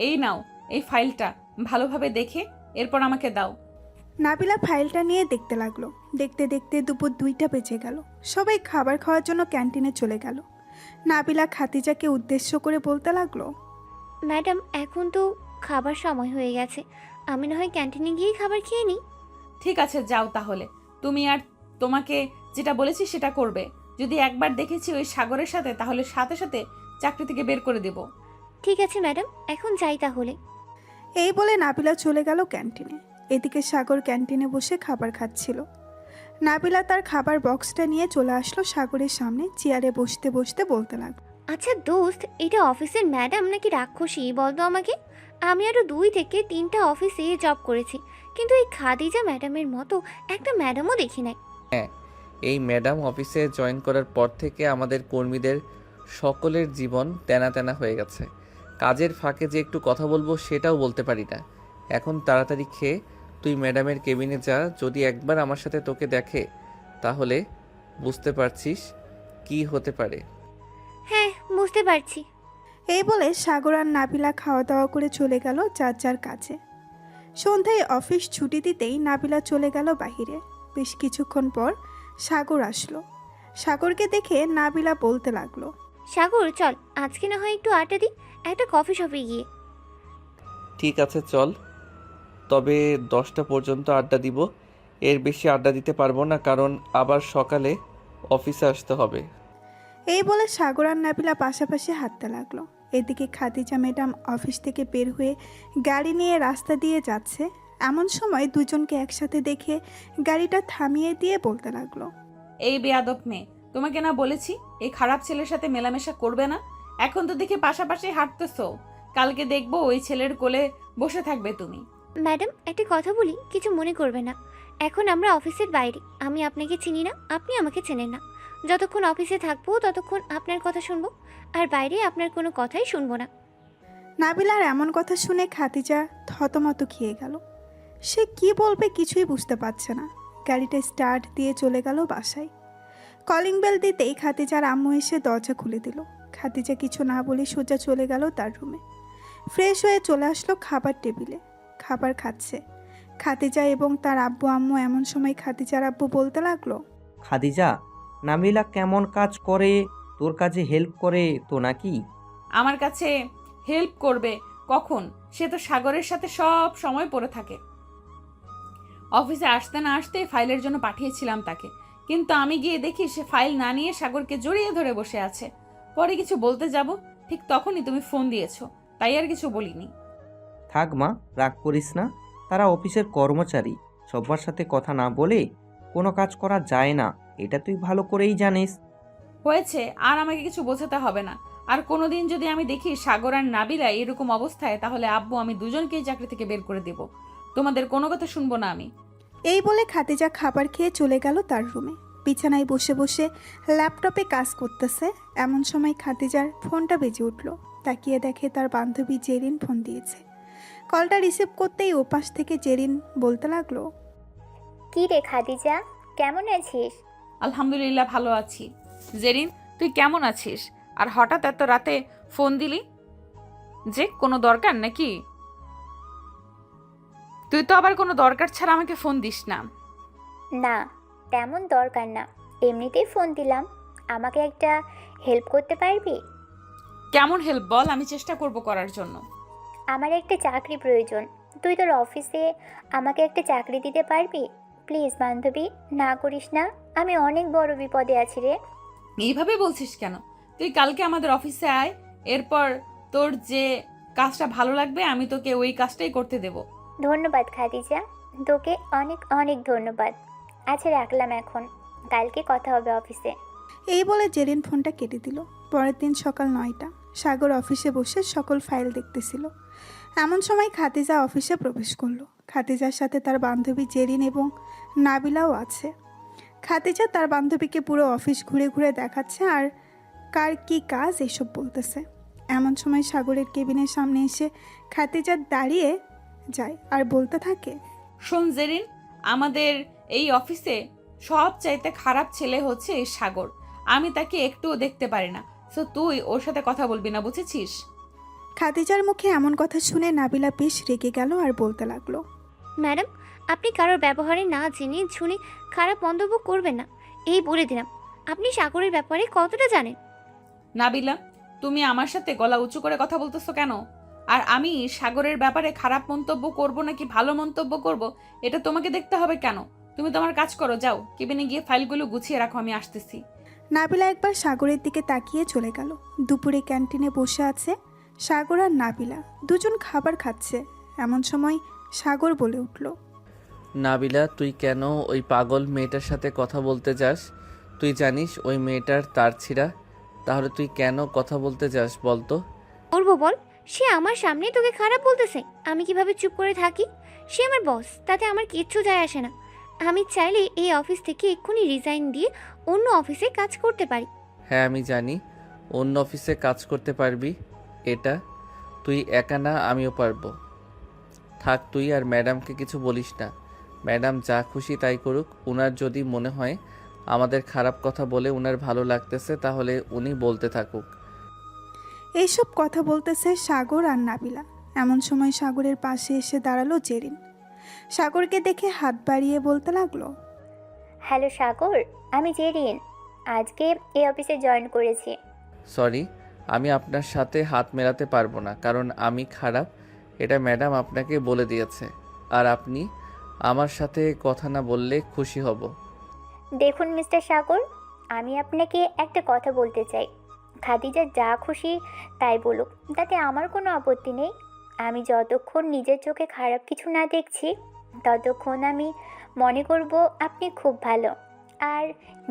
এই নাও এই ফাইলটা, ভালোভাবে দেখে এরপর আমাকে দাও। নাবিলা ফাইলটা নিয়ে দেখতে লাগলো। দেখতে দেখতে দুপুর 2টা বেজে গেল। সবাই খাবার খাওয়ার জন্য ক্যান্টিনে চলে গেল। নাবিলা খাদিজাকে উদ্দেশ্য করে বলতে লাগলো, ম্যাডাম, এখন তো খাবার সময় হয়ে গেছে, আমি না হয় ক্যান্টিনে গিয়েই খাবার খেয়ে নিই। ঠিক আছে, যাও তাহলে। তুমি আর তোমাকে যেটা বলেছি সেটা করবে। যদি একবার দেখেছি ওই সাগরের সাথে, তাহলে সাথে সাথে চাকরি থেকে বের করে দেব। ঠিক আছে ম্যাডাম, এখন যাই তাহলে। এই বলে নাবিলা চলে গেল ক্যান্টিনে। এদিকে সাগর ক্যান্টিনে বসে খাবার খাচ্ছিল। নাবিলা তার খাবার বক্সটা নিয়ে চলে আসলো সাগরের সামনে। চেয়ারে বসতে বসতে বলতে লাগলো, আচ্ছা দোস্ত, এটা অফিসের ম্যাডাম নাকি রাক্ষসী বলতো আমাকে? আমি আরও 2 থেকে 3টা অফিসে জব করেছি, কিন্তু এই খাদিজা ম্যাডামের মতো একটা ম্যাডামও দেখি নাই। হ্যাঁ, এই ম্যাডাম অফিসে জয়েন করার পর থেকে আমাদের কর্মীদের সকলের জীবন তেনা তেনা হয়ে গেছে। কাজের ফাঁকে যে একটু কথা বলবো সেটাও বলতে পারি না। এখন তাড়াতাড়ি খেয়ে তুই ম্যাডামের কেবিনে যা, যদি একবার আমার সাথে তোকে দেখে তাহলে বুঝতে পারছিস কি হতে পারে। হ্যাঁ, বুঝতে পারছি। এই বলে সাগর আর নাবিলা খাওয়া দাওয়া করে চলে গেল যার যার কাছে। সন্ধ্যায় অফিস ছুটি দিতেই নাবিলা চলে গেল বাহিরে। বেশ কিছুক্ষণ পর সাগর আসলো। সাগরকে দেখে নাবিলা বলতে লাগলো, সাগর চল আজকে না হয় একটু আড্ডা দিই একটা কফি শপে গিয়ে। ঠিক আছে চল, তবে 10টা পর্যন্ত আড্ডা দিব। এর বেশি আড্ডা দিতে পারবো না, কারণ আবার সকালে অফিসে আসতে হবে। এই বলে সাগর আর নাবিলা পাশাপাশি হাঁটতে লাগলো। এদিকে খাদিজা ম্যাডাম অফিস থেকে বের হয়ে গাড়ি নিয়ে রাস্তা দিয়ে যাচ্ছে। এমন সময় দুজনকে একসাথে দেখে গাড়িটা থামিয়ে দিয়ে বলতে লাগলো, এই বেয়াদব মেয়ে, তোমাকে না বলেছি এই খারাপ ছেলের সাথে মেলামেশা করবে না? এখন তো দেখি পাশাপাশি হাঁটতেছো, কালকে দেখবো ওই ছেলের কোলে বসে থাকবে তুমি। ম্যাডাম একটা কথা বলি, কিছু মনে করবে না। এখন আমরা অফিসের বাইরে, আমি আপনাকে চিনি না, আপনি আমাকে চেনেন না। যতক্ষণ অফিসে থাকবো ততক্ষণ আপনার কথা শুনবো, আর বাইরে আপনার কোনো কথাই শুনবো না। নাবিলার এমন কথা শুনে খাদিজা থতমত খেয়ে গেল। সে কি বলবে কিছুই বুঝতে পারছে না। গাড়িটা স্টার্ট দিয়ে চলে গেল বাসায়। কলিং বেল দিতেই খাদিজার আম্মু এসে দরজা খুলে দিল। খাদিজা কিছু না বলে সোজা চলে গেল তার রুমে। ফ্রেশ হয়ে চলে আসলো খাবার টেবিলে, খাবার খাচ্ছে। খাদিজা এবং তার আব্বু আম্মু। এমন সময় খাদিজার আব্বু বলতে লাগলো, খাদিজা, নাবিলা কেমন কাজ করে? তোর কাজে হেল্প করে তো নাকি? আমার কাছে হেল্প করবে কখন? সে তো সাগরের সাথে সব সময় পড়ে থাকে। অফিসে আসতে না আসতে ফাইলের জন্য পাঠিয়েছিলাম তাকে, কিন্তু আমি গিয়ে দেখি সে ফাইল না নিয়ে সাগরকে জড়িয়ে ধরে বসে আছে। পরে কিছু বলতে যাব, ঠিক তখনই তুমি ফোন দিয়েছো, তাই আর কিছু বলিনি। থাক মা, রাগ করিস না। তারা অফিসের কর্মচারী, সবার সাথে কথা না বলে কোনো কাজ করা যায় না, এটা তুই ভালো করেই জানিস। হয়েছে, আর আমাকে কিছু বোঝাতে হবে না। আর কোনোদিন যদি আমি দেখি সাগর আর নাবিলা এরকম অবস্থায়, তাহলে আব্বু আমি দুজনকেই চাকরি থেকে বের করে দেব। তোমাদের কোনো কথা শুনবো না আমি। এই বলে খাদিজা খাবার খেয়ে চলে গেল তার রুমে। বিছানায় বসে বসে ল্যাপটপে কাজ করতেছে। এমন সময় খাদিজার ফোনটা বেজে উঠল। তাকিয়ে দেখে তার বান্ধবী জেরিন ফোন দিয়েছে। কলটা রিসিভ করতেই ওপাশ থেকে জেরিন বলতে লাগলো, কি রে খাদিজা, কেমন আছিস? আলহামদুলিল্লাহ ভালো আছি। জেরিন, তুই কেমন আছিস? আর হঠাৎ এত রাতে ফোন দিলি যে, কোনো দরকার নাকি? তুই তো আবার কোনো দরকার ছাড়া আমাকে ফোন দিস না। না, তেমন দরকার না, এমনিতেই ফোন দিলাম। আমাকে একটা হেল্প করতে পারবি? কেমন হেল্প বল, আমি চেষ্টা করব করার জন্য। আমার একটা চাকরি প্রয়োজন, তুই তোর অফিসে আমাকে একটা চাকরি দিতে পারবি? প্লিজ বান্ধবী, না করিস না, আমি অনেক বড় বিপদে আছি রে। এইভাবে বলছিস কেন? তুই কালকে আমাদের অফিসে আয়, এরপর তোর যে কাজটা ভালো লাগবে আমি তোকে ওই কাজটাই করতে দেব। ধন্যবাদ খাদিজা, তোকে অনেক অনেক ধন্যবাদ। আচ্ছা রাখলাম এখন, কালকে কথা হবে অফিসে। এই বলে জেরিন ফোনটা কেটে দিল। পরের দিন সকাল 9টা। সাগর অফিসে বসে সকল ফাইল দেখতেছিল। এমন সময় খাদিজা অফিসে প্রবেশ করলো। খাদিজার সাথে তার বান্ধবী জেরিন এবং নাবিলাও আছে। খাদিজা তার বান্ধবীকে পুরো অফিস ঘুরে ঘুরে দেখাচ্ছে আর কার কি কাজ এসব বলতেছে। এমন সময় সাগরের কেবিনের সামনে এসে খাদিজা দাঁড়িয়ে যায় আর বলতে থাকে, শোন জেরিন, আমাদের এই অফিসে সব চাইতে খারাপ ছেলে হচ্ছে এই সাগর। আমি তাকে একটুও দেখতে পারি না, সো তুই ওর সাথে কথা বলবি না, বুঝেছিস? খাদিজার মুখে এমন কথা শুনে নাবিলা বেশ রেগে গেল আর বলতে লাগলো, ম্যাডাম, আপনি কারোর ব্যবহারে না জেনে শুনে খারাপ মন্তব্য করবেন না, এই বলে দিলাম। আপনি সাগরের ব্যাপারে কতটা জানেন? নাবিলা, তুমি আমার সাথে গলা উঁচু করে কথা বলতেছো কেন? আর আমি সাগরের ব্যাপারে খারাপ মন্তব্য করব নাকি ভালো মন্তব্য করব, এটা তোমাকে দেখতে হবে কেন? তুমি তোমার কাজ করো, যাও কেবিনে গিয়ে ফাইলগুলো গুছিয়ে রাখো, আমি আসতেছি। নাবিলা একবার সাগরের দিকে তাকিয়ে চলে গেল। দুপুরে ক্যান্টিনে বসে আছে সাগর আর নাবিলা, দুজন খাবার খাচ্ছে। এমন সময় সাগর বলে উঠল, নাবিলা, তুই কেন ওই পাগল মেয়েটার সাথে কথা বলতে যাস? তুই জানিস ওই মেয়েটার তার ছিঁড়া, তাহলে তুই কেন কথা বলতে যাস বলতো? বলবো বল, সে আমার সামনে তোকে খারাপ বলতেছে, আমি কিভাবে চুপ করে থাকি? সে আমার বস, তাতে আমার কিচ্ছু যায় আসে না। আমি চাইলে এই অফিস থেকে এক্ষুনি রিজাইন দিয়ে অন্য অফিসে কাজ করতে পারি। হ্যাঁ আমি জানি অন্য অফিসে কাজ করতে পারবি, এটা তুই একা না, আমিও পারবো। থাক, তুই আর ম্যাডামকে কিছু বলিস না। ম্যাডাম যা খুশি তাই করুক। উনার যদি মনে হয় আমাদের খারাপ কথা বলে উনার ভালো লাগতেছে, তাহলে উনি বলতে থাকুক। এইসব কথা বলতেছে সাগর আর নাবিলা। এমন সময় সাগরের পাশে এসে দাঁড়ালো জেরিন। সাগরকে দেখে হাত বাড়িয়ে বলতে লাগলো, হ্যালো সাগর, আমি জেরিন, আজকে এই অফিসে জয়েন করেছি। সরি, আমি আপনার সাথে হাত মেলাতে পারবো না, কারণ আমি খারাপ, এটা ম্যাডাম আপনাকে বলে দিয়েছে। আর আপনি আমার সাথে কথা না বললে খুশি হব। দেখুন মিস্টার সাগর, আমি আপনাকে একটা কথা বলতে চাই। খাদিজা যা খুশি তাই বলুক, তাতে আমার কোনো আপত্তি নেই। আমি যতক্ষণ নিজের চোখে খারাপ কিছু না দেখছি ততক্ষণ আমি মনে করব আপনি খুব ভালো। আর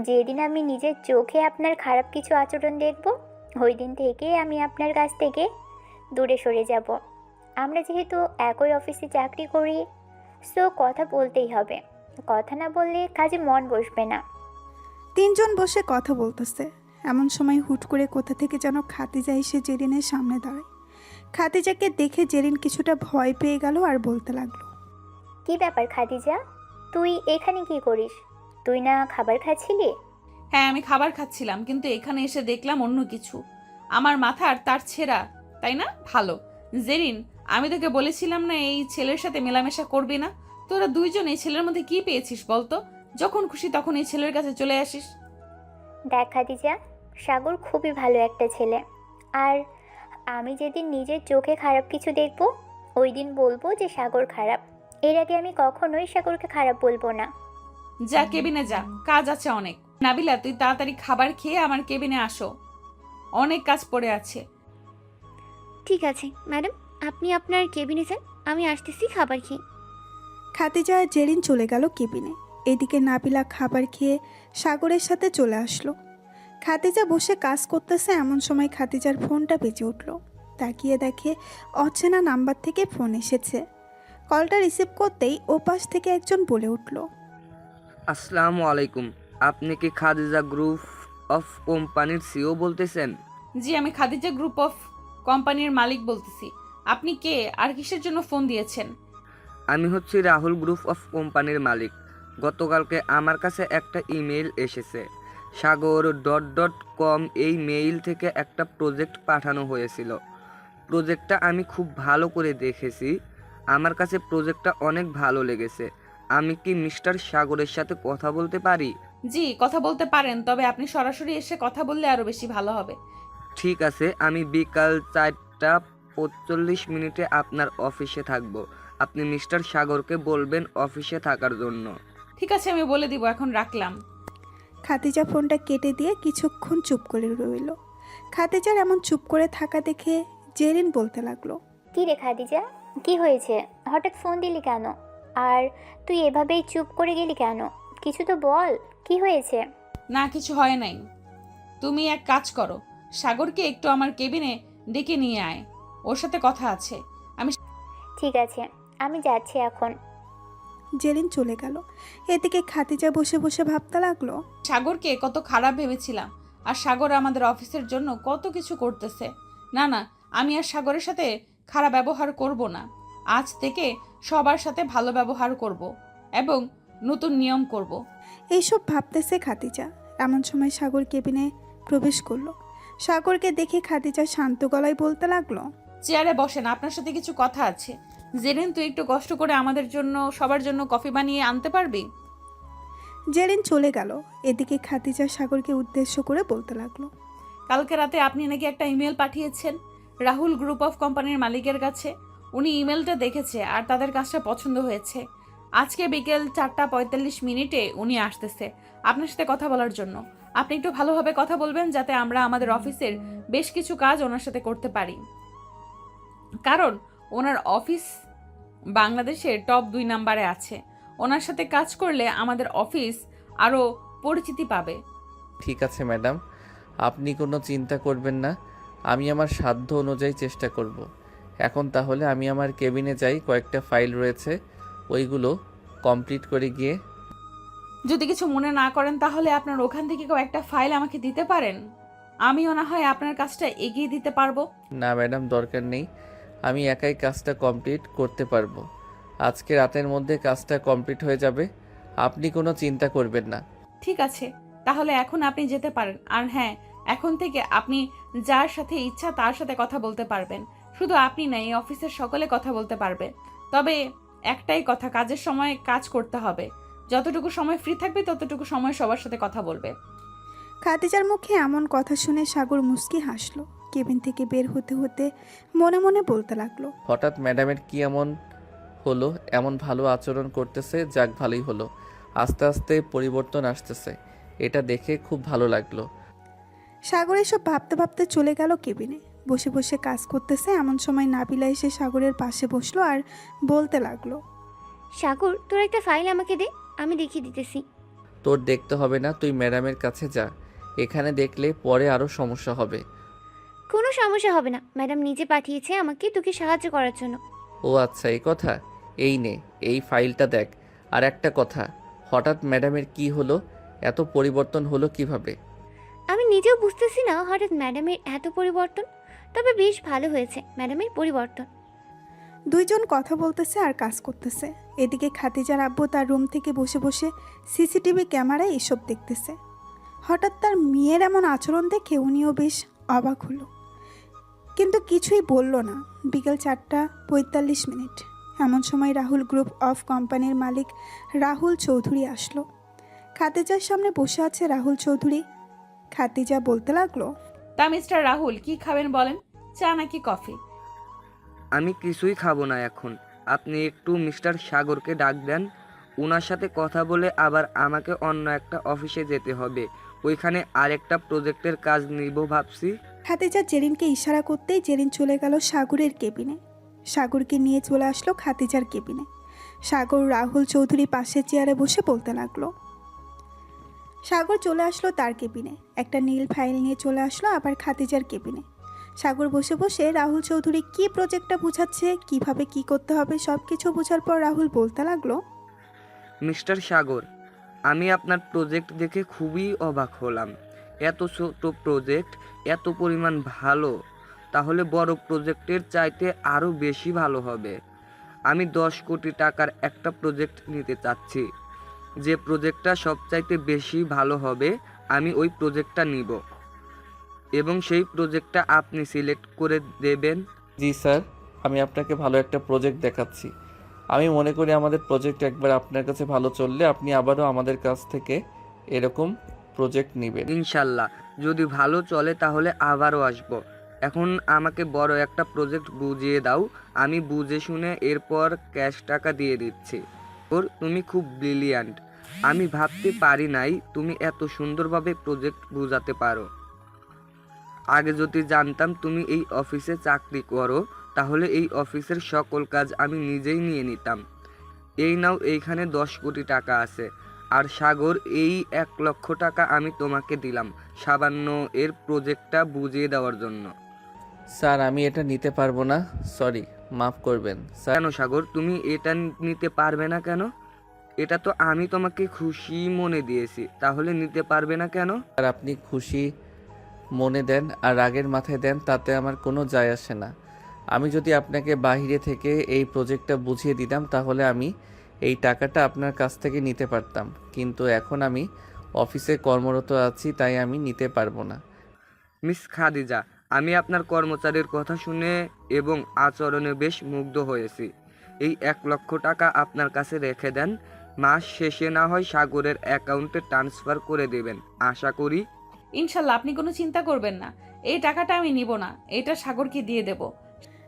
যেদিন আমি নিজের চোখে আপনার খারাপ কিছু আচরণ দেখব ওই দিন থেকে আমি আপনার কাছ থেকে দূরে সরে যাব। আমরা যেহেতু একই অফিসে চাকরি করি, সো কথা বলতেই হবে। কথা না বললে কাজে মন বসবে না। তিনজন বসে কথা বলতেছে, এমন সময় হুট করে কোথা থেকে যেন খাদিজা এসে জেরিনের সামনে দাঁড়ায়। খাদিজাকে দেখে জেরিন কিছুটা ভয় পেয়ে গেল আর বলতে লাগলো, কি ব্যাপার খাদিজা, তুই এখানে কি করিস? তুই না খাবার খাচ্ছিলি? হ্যাঁ, আমি খাবার খাচ্ছিলাম, কিন্তু এখানে এসে দেখলাম অন্য কিছু। আমার মাথার তার ছেঁড়া, তাই না? ভালো। জেরিন, আমি তোকে বলেছিলাম না এই ছেলের সাথে মেলামেশা করবি না? তোরা দুইজন এই ছেলের মধ্যে কি পেয়েছিস বলতো? যখন খুশি তখন এই ছেলের কাছে চলে আসিস। দেখ খাদিজা, সাগর খুবই ভালো একটা ছেলে। আর আমি যেদিন নিজের চোখে খারাপ কিছু দেখব ওই দিন বলবো যে সাগর খারাপ। এর আগে আমি কখনোই সাগরকে খারাপ বলবো না। যা, কেবিনে যা, কাজ আছে অনেক। নাবিলা, তুই তাড়াতাড়ি খাবার খেয়ে আমার কেবিনে আসো, অনেক কাজ পড়ে আছে। ঠিক আছে ম্যাডাম, আপনি আপনার কেবিনে যান, আমি আসতেছি খাবার খেয়ে। খাদিজা আর জেরিন চলে গেল কেবিনে। এদিকে নাবিলা খাবার খেয়ে সাগরের সাথে চলে আসলো। খাদিজা বসে কাজ করতেছে, এমন সময় খাদিজার ফোনটা বেজে উঠল। তাকিয়ে দেখে অচেনা নাম্বার থেকে ফোন এসেছে। কলটা রিসিভ করতেই ওপাশ থেকে একজন বলে উঠল, আসসালামু আলাইকুম, আপনি কি খাদিজা গ্রুপ অফ কোম্পানির সিও বলতেছেন? জি, আমি খাদিজা গ্রুপ অফ কোম্পানির মালিক বলতেছি। আপনি কে আর কিসের জন্য ফোন দিয়েছেন? আমি হচ্ছি রাহুল গ্রুপ অফ কোম্পানির মালিক। গতকালকে আমার কাছে একটা ইমেল এসেছে। সাগর.com এই মেইল থেকে একটা প্রজেক্ট পাঠানো হয়েছিল। প্রজেক্টটা আমি খুব ভালো করে দেখেছি, আমার কাছে প্রজেক্টটা অনেক ভালো লেগেছে। আমি কি মিস্টার সাগরের সাথে কথা বলতে পারি? জি, কথা বলতে পারেন, তবে আপনি সরাসরি এসে কথা বললে আরো বেশি ভালো হবে। ঠিক আছে, আমি বিকাল 4:45 আপনার অফিসে থাকব। আপনি মিস্টার সাগরকে বলবেন অফিসে থাকার জন্য। ঠিক আছে, আমি বলে দিব। এখন রাখলাম। খাদিজা ফোনটা কেটে দিয়ে কিছুক্ষণ চুপ করে রইল। খাদিজার এমন চুপ করে থাকা দেখে জেরিন বলতে লাগলো, কি রে খাদিজা, কি হয়েছে? হঠাৎ ফোন দিলি কেন? আর তুই এভাবেই চুপ করে গেলি কেন? কিছু তো বল, কি হয়েছে? না, কিছু হয় নাই। তুমি এক কাজ করো, সাগরকে একটু আমার কেবিনে ডেকে নিয়ে আয়, ওর সাথে কথা আছে। ঠিক আছে, আমি যাচ্ছি এখন। জেরিন চলে গেল। এদিকে খাদিজা বসে বসে ভাবতে লাগলো, সাগরকে কত খারাপ ভেবেছিলাম, আর সাগর আমাদের অফিসের জন্য কত কিছু করতেছে। না না, আমি আর সাগরের সাথে খারাপ ব্যবহার করব না। আজ থেকে সবার সাথে ভালো ব্যবহার করব এবং নতুন নিয়ম করব। এইসব ভাবতেছে খাদিজা। এমন সময় সাগর কেবিনে প্রবেশ করলো। সাগরকে দেখে খাদিজা শান্ত গলায় বলতে লাগলো, চেয়ারে বসেন, আপনার সাথে কিছু কথা আছে। জেরিন, তুই একটু কষ্ট করে আমাদের জন্য সবার জন্য কফি বানিয়ে আনতে পারবি? জেরিন চলে গেল। এদিকে খাদিজা সাগরকে উদ্দেশ্য করে বলতে লাগলো, কালকে রাতে আপনি নাকি একটা ইমেল পাঠিয়েছেন রাহুল গ্রুপ অফ কোম্পানির মালিকের কাছে। উনি ইমেলটা দেখেছে আর তাদের কাজটা পছন্দ হয়েছে। আজকে বিকেল 4:45 উনি আসতেছে আপনার সাথে কথা বলার জন্য। আপনি একটু ভালোভাবে কথা বলবেন যাতে আমরা আমাদের অফিসের বেশ কিছু কাজ ওনার সাথে করতে পারি, কারণ ওনার অফিস বাংলাদেশের টপ 2 নাম্বারে আছে। ওনার সাথে কাজ করলে আমাদের অফিস আরও পরিচিতি পাবে। ঠিক আছে ম্যাডাম, আপনি কোনো চিন্তা করবেন না, আমি আমার সাধ্য অনুযায়ী চেষ্টা করব। এখন তাহলে আমি আমার কেবিনে যাই, কয়েকটা ফাইল রয়েছে ওইগুলো কমপ্লিট করে গিয়ে। যদি কিছু মনে না করেন তাহলে আপনার ওখান থেকে কয়েকটা ফাইল আমাকে দিতে পারেন, আমিও না হয় আপনার কাজটা এগিয়ে দিতে পারবো। না ম্যাডাম, দরকার নেই, আমি একাই কাজটা কমপ্লিট করতে পারবো। আজকে রাতের মধ্যে কাজটা কমপ্লিট হয়ে যাবে, আপনি কোনো চিন্তা করবেন না। ঠিক আছে, তাহলে এখন আপনি যেতে পারেন। আর হ্যাঁ, এখন থেকে আপনি যার সাথে ইচ্ছা তার সাথে কথা বলতে পারবেন। শুধু আপনি না, এই অফিসের সকলে কথা বলতে পারবে। তবে একটাই কথা, কাজের সময় কাজ করতে হবে। যতটুকু সময় ফ্রি থাকবে ততটুকু সময় সবার সাথে কথা বলবে। খাদিজার মুখে এমন কথা শুনে সাগর মুচকি হাসলো। কেবিন থেকে বের হতে হতে মনে মনে বলতে লাগলো, হঠাৎ ম্যাডামের কি এমন হলো, এমন ভালো আচরণ করতেছে, যাক ভালোই হলো। আস্তে আস্তে পরিবর্তন আসতেছে, এটা দেখে খুব ভালো লাগলো। সাগর এসব ভাবতে ভাবতে চলে গেল কেবিনে। বসে বসে কাজ করতেছে এমন সময় নাবিলা এসে সাগরের পাশে বসলো আর বলতে লাগলো, সাগর, তোর একটা ফাইল আমাকে দে, আমি দেখিয়ে দিতেছি। তোর দেখতে হবে না, তুই ম্যাডামের কাছে যা। এখানে দেখলে পরে আরও সমস্যা হবে। কোনো সমস্যা হবে না, ম্যাডাম নিজে পাঠিয়েছে আমাকে তোকে সাহায্য করার জন্য। ও আচ্ছা, এই কথা। এই নে, এই ফাইলটা দেখ। আর একটা কথা, হঠাৎ ম্যাডামের কি হলো, এত পরিবর্তন হলো কিভাবে? আমি নিজেও বুঝতেছি না হঠাৎ ম্যাডামের এত পরিবর্তন, তবে বেশ ভালো হয়েছে ম্যাডামের পরিবর্তন। দুইজন কথা বলতেছে আর কাজ করতেছে। এদিকে খাদিজার আব্বু তার রুম থেকে বসে বসে সিসিটিভি ক্যামেরায় এসব দেখতেছে। হঠাৎ তার মেয়ের এমন আচরণ দেখে উনিও বেশ অবাক হলো, কিন্তু কিছুই বলল না। বিকেল 4:45। এমন সময় রাহুল গ্রুপ অফ কোম্পানির মালিক রাহুল চৌধুরী আসলো। খাদিজার সামনে বসে আছে রাহুল চৌধুরী। খাদিজা বলতে লাগলো, তা মিস্টার রাহুল, কি খাবেন বলেন, চা নাকি কফি? আমি কিছুই খাবো না এখন। আপনি একটু মিস্টার সাগরকে ডাক দেন। ওনার সাথে কথা বলে আবার আমাকে অন্য একটা অফিসে যেতে হবে, ওইখানে আরেকটা প্রজেক্টের কাজ নিব ভাবছি। খাদিজা জেরিনকে ইশারা করতেই জেরিন চলে গেল সাগরের কেবিনে। সাগরকে নিয়ে চলে আসলো খাদিজার কেবিনে। সাগর রাহুল চৌধুরী পাশের চেয়ারে বসে বলতে লাগলো। সাগর চলে আসলো তার কেবিনে, একটা নীল ফাইল নিয়ে চলে আসলো আবার খাদিজার কেবিনে। সাগর বসে বসে রাহুল চৌধুরী কি প্রজেক্টটা বোঝাচ্ছে, কিভাবে কি করতে হবে সব কিছু বোঝার পর রাহুল বলতে লাগলো, মিস্টার সাগর, আমি আপনার প্রজেক্ট দেখে খুবই অবাক হলাম। এত ছোট প্রজেক্ট, এত পরিমাণ ভালো, তাহলে বড় প্রজেক্টের চাইতে আরও বেশি ভালো হবে। আমি 10 কোটি টাকার একটা প্রজেক্ট নিতে চাচ্ছি। যে প্রজেক্টটা সবচাইতে বেশি ভালো হবে আমি ওই প্রজেক্টটা নিব, এবং সেই প্রজেক্টটা আপনি সিলেক্ট করে দেবেন। জি স্যার, আমি আপনাকে ভালো একটা প্রজেক্ট দেখাচ্ছি। আমি মনে করি আমাদের প্রজেক্ট একবার আপনার কাছে ভালো চললে আপনি আবারও আমাদের কাছ থেকে এরকম প্রজেক্ট নেবেন। ইনশাল্লাহ, যদি ভালো চলে তাহলে আবারও আসব। এখন আমাকে বড় একটা প্রজেক্ট বুঝিয়ে দাও, আমি বুঝে শুনে এরপর ক্যাশ টাকা দিয়ে দিচ্ছি। ওর তুমি খুব ব্রিলিয়ান্ট। আমি ভাবতে পারি নাই তুমি এত সুন্দরভাবে প্রজেক্ট বুঝাতে পারো। আগে যদি জানতাম তুমি এই অফিসে চাকরি করো, তাহলে এই অফিসের সকল কাজ আমি নিজেই নিয়ে নিতাম। এই নাও, এইখানে 10 কোটি টাকা আছে। আর সাগর, এই 1 লক্ষ টাকা আমি তোমাকে দিলাম সামান্য এর প্রজেক্টটা বুঝিয়ে দেওয়ার জন্য। স্যার, আমি এটা নিতে পারবো না, সরি, মাফ করবেন স্যার। কেন সাগর, তুমি এটা নিতে পারবে না কেন? এটা তো আমি তোমাকে খুশি মনে দিয়েছি, তাহলে নিতে পারবে না কেন? আর আপনি খুশি মনে দেন আর রাগের মাথায় দেন, তাতে আমার কোনো যায় আসে না। আমি যদি আপনাকে বাইরে থেকে এই প্রজেক্টটা বুঝিয়ে দিতাম তাহলে আমি এই টাকাটা আপনার কাছ থেকে নিতে পারতাম, কিন্তু এখন আমি অফিসে কর্মরত আছি, তাই আমি নিতে পারবো না। মিস খাদিজা, আমি আপনার কর্মচারীর কথা শুনে এবং আচরণে বেশ মুগ্ধ হয়েছি। এই 1 লক্ষ টাকা আপনার কাছে রেখে দেন, মাস শেষে না হয় সাগরের অ্যাকাউন্টে ট্রান্সফার করে দেবেন আশা করি। ইনশাল্লাহ, আপনি কোনো চিন্তা করবেন না, এই টাকাটা আমি নিব না, এটা সাগরকে দিয়ে দেব।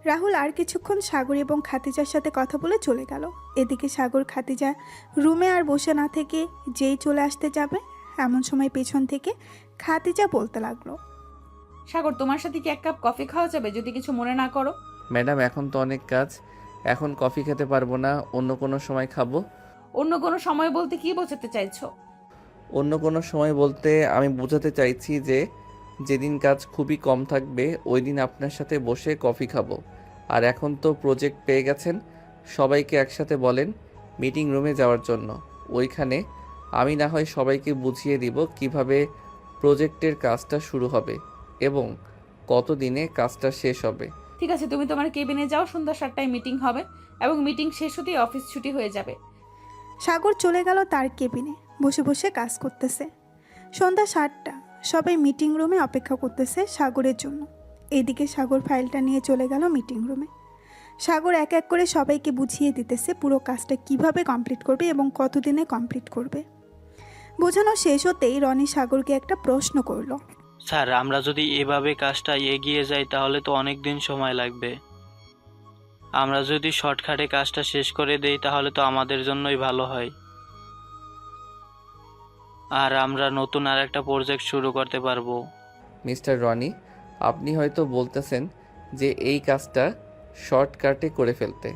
রাহুল আর কিছুক্ষণ সাগর এবং খাদিজার সাথে কথা বলে চলে গেল। এদিকে সাগর খাদিজা রুমে আর বসে না থেকে যেই চলে আসতে যাবে, এমন সময় পেছন থেকে খাদিজা বলতে লাগলো, সাগর, তোমার সাথে কি 1 কাপ কফি খাওয়া যাবে, যদি কিছু মনে না করো? ম্যাডাম, এখন তো অনেক কাজ, এখন কফি খেতে পারবো না, অন্য কোনো সময় খাবো। অন্য কোনো সময় বলতে কি বোঝাতে চাইছো? অন্য কোনো সময় বলতে আমি বোঝাতে চাইছি যে যেদিন কাজ খুবই কম থাকবে ওই দিন আপনার সাথে বসে কফি খাবো। আর এখন তো প্রজেক্ট পেয়ে গেছেন, সবাইকে একসাথে বলেন মিটিং রুমে যাওয়ার জন্য। ওইখানে আমি না হয় সবাইকে বুঝিয়ে দিব কিভাবে প্রজেক্টের কাজটা শুরু হবে এবং কত দিনে কাজটা শেষ হবে। ঠিক আছে, তুমি তোমার কেবিনে যাও, সন্ধ্যা 7টায় মিটিং হবে এবং মিটিং শেষ হতেই অফিস ছুটি হয়ে যাবে। সাগর চলে গেল তার কেবিনে, বসে বসে কাজ করতেছে। সন্ধ্যা 7টা, সবাই মিটিং রুমে অপেক্ষা করতেছে সাগরের জন্য। এদিকে সাগর ফাইলটা নিয়ে চলে গেল মিটিং রুমে। সাগর এক এক করে সবাইকে বুঝিয়ে দিতেছে পুরো কাজটা কিভাবে কমপ্লিট করবে এবং কতদিনে কমপ্লিট করবে। বোঝানো শেষ হতেই রনি সাগরকে একটা প্রশ্ন করলো। স্যার, আমরা যদি এভাবে কাজটা এগিয়ে যাই তাহলে তো অনেক দিন সময় লাগবে। আমরা যদি শর্টকাটে কাজটা শেষ করে দেই তাহলে তো আমাদের জন্যই ভালো হয়, আর আমরা নতুন আর একটা প্রজেক্ট শুরু করতে পারবো। মিস্টার রনি, আপনি হয়তো বলতেছেন যে এই কাজটা শর্টকাটে করে ফেলতে।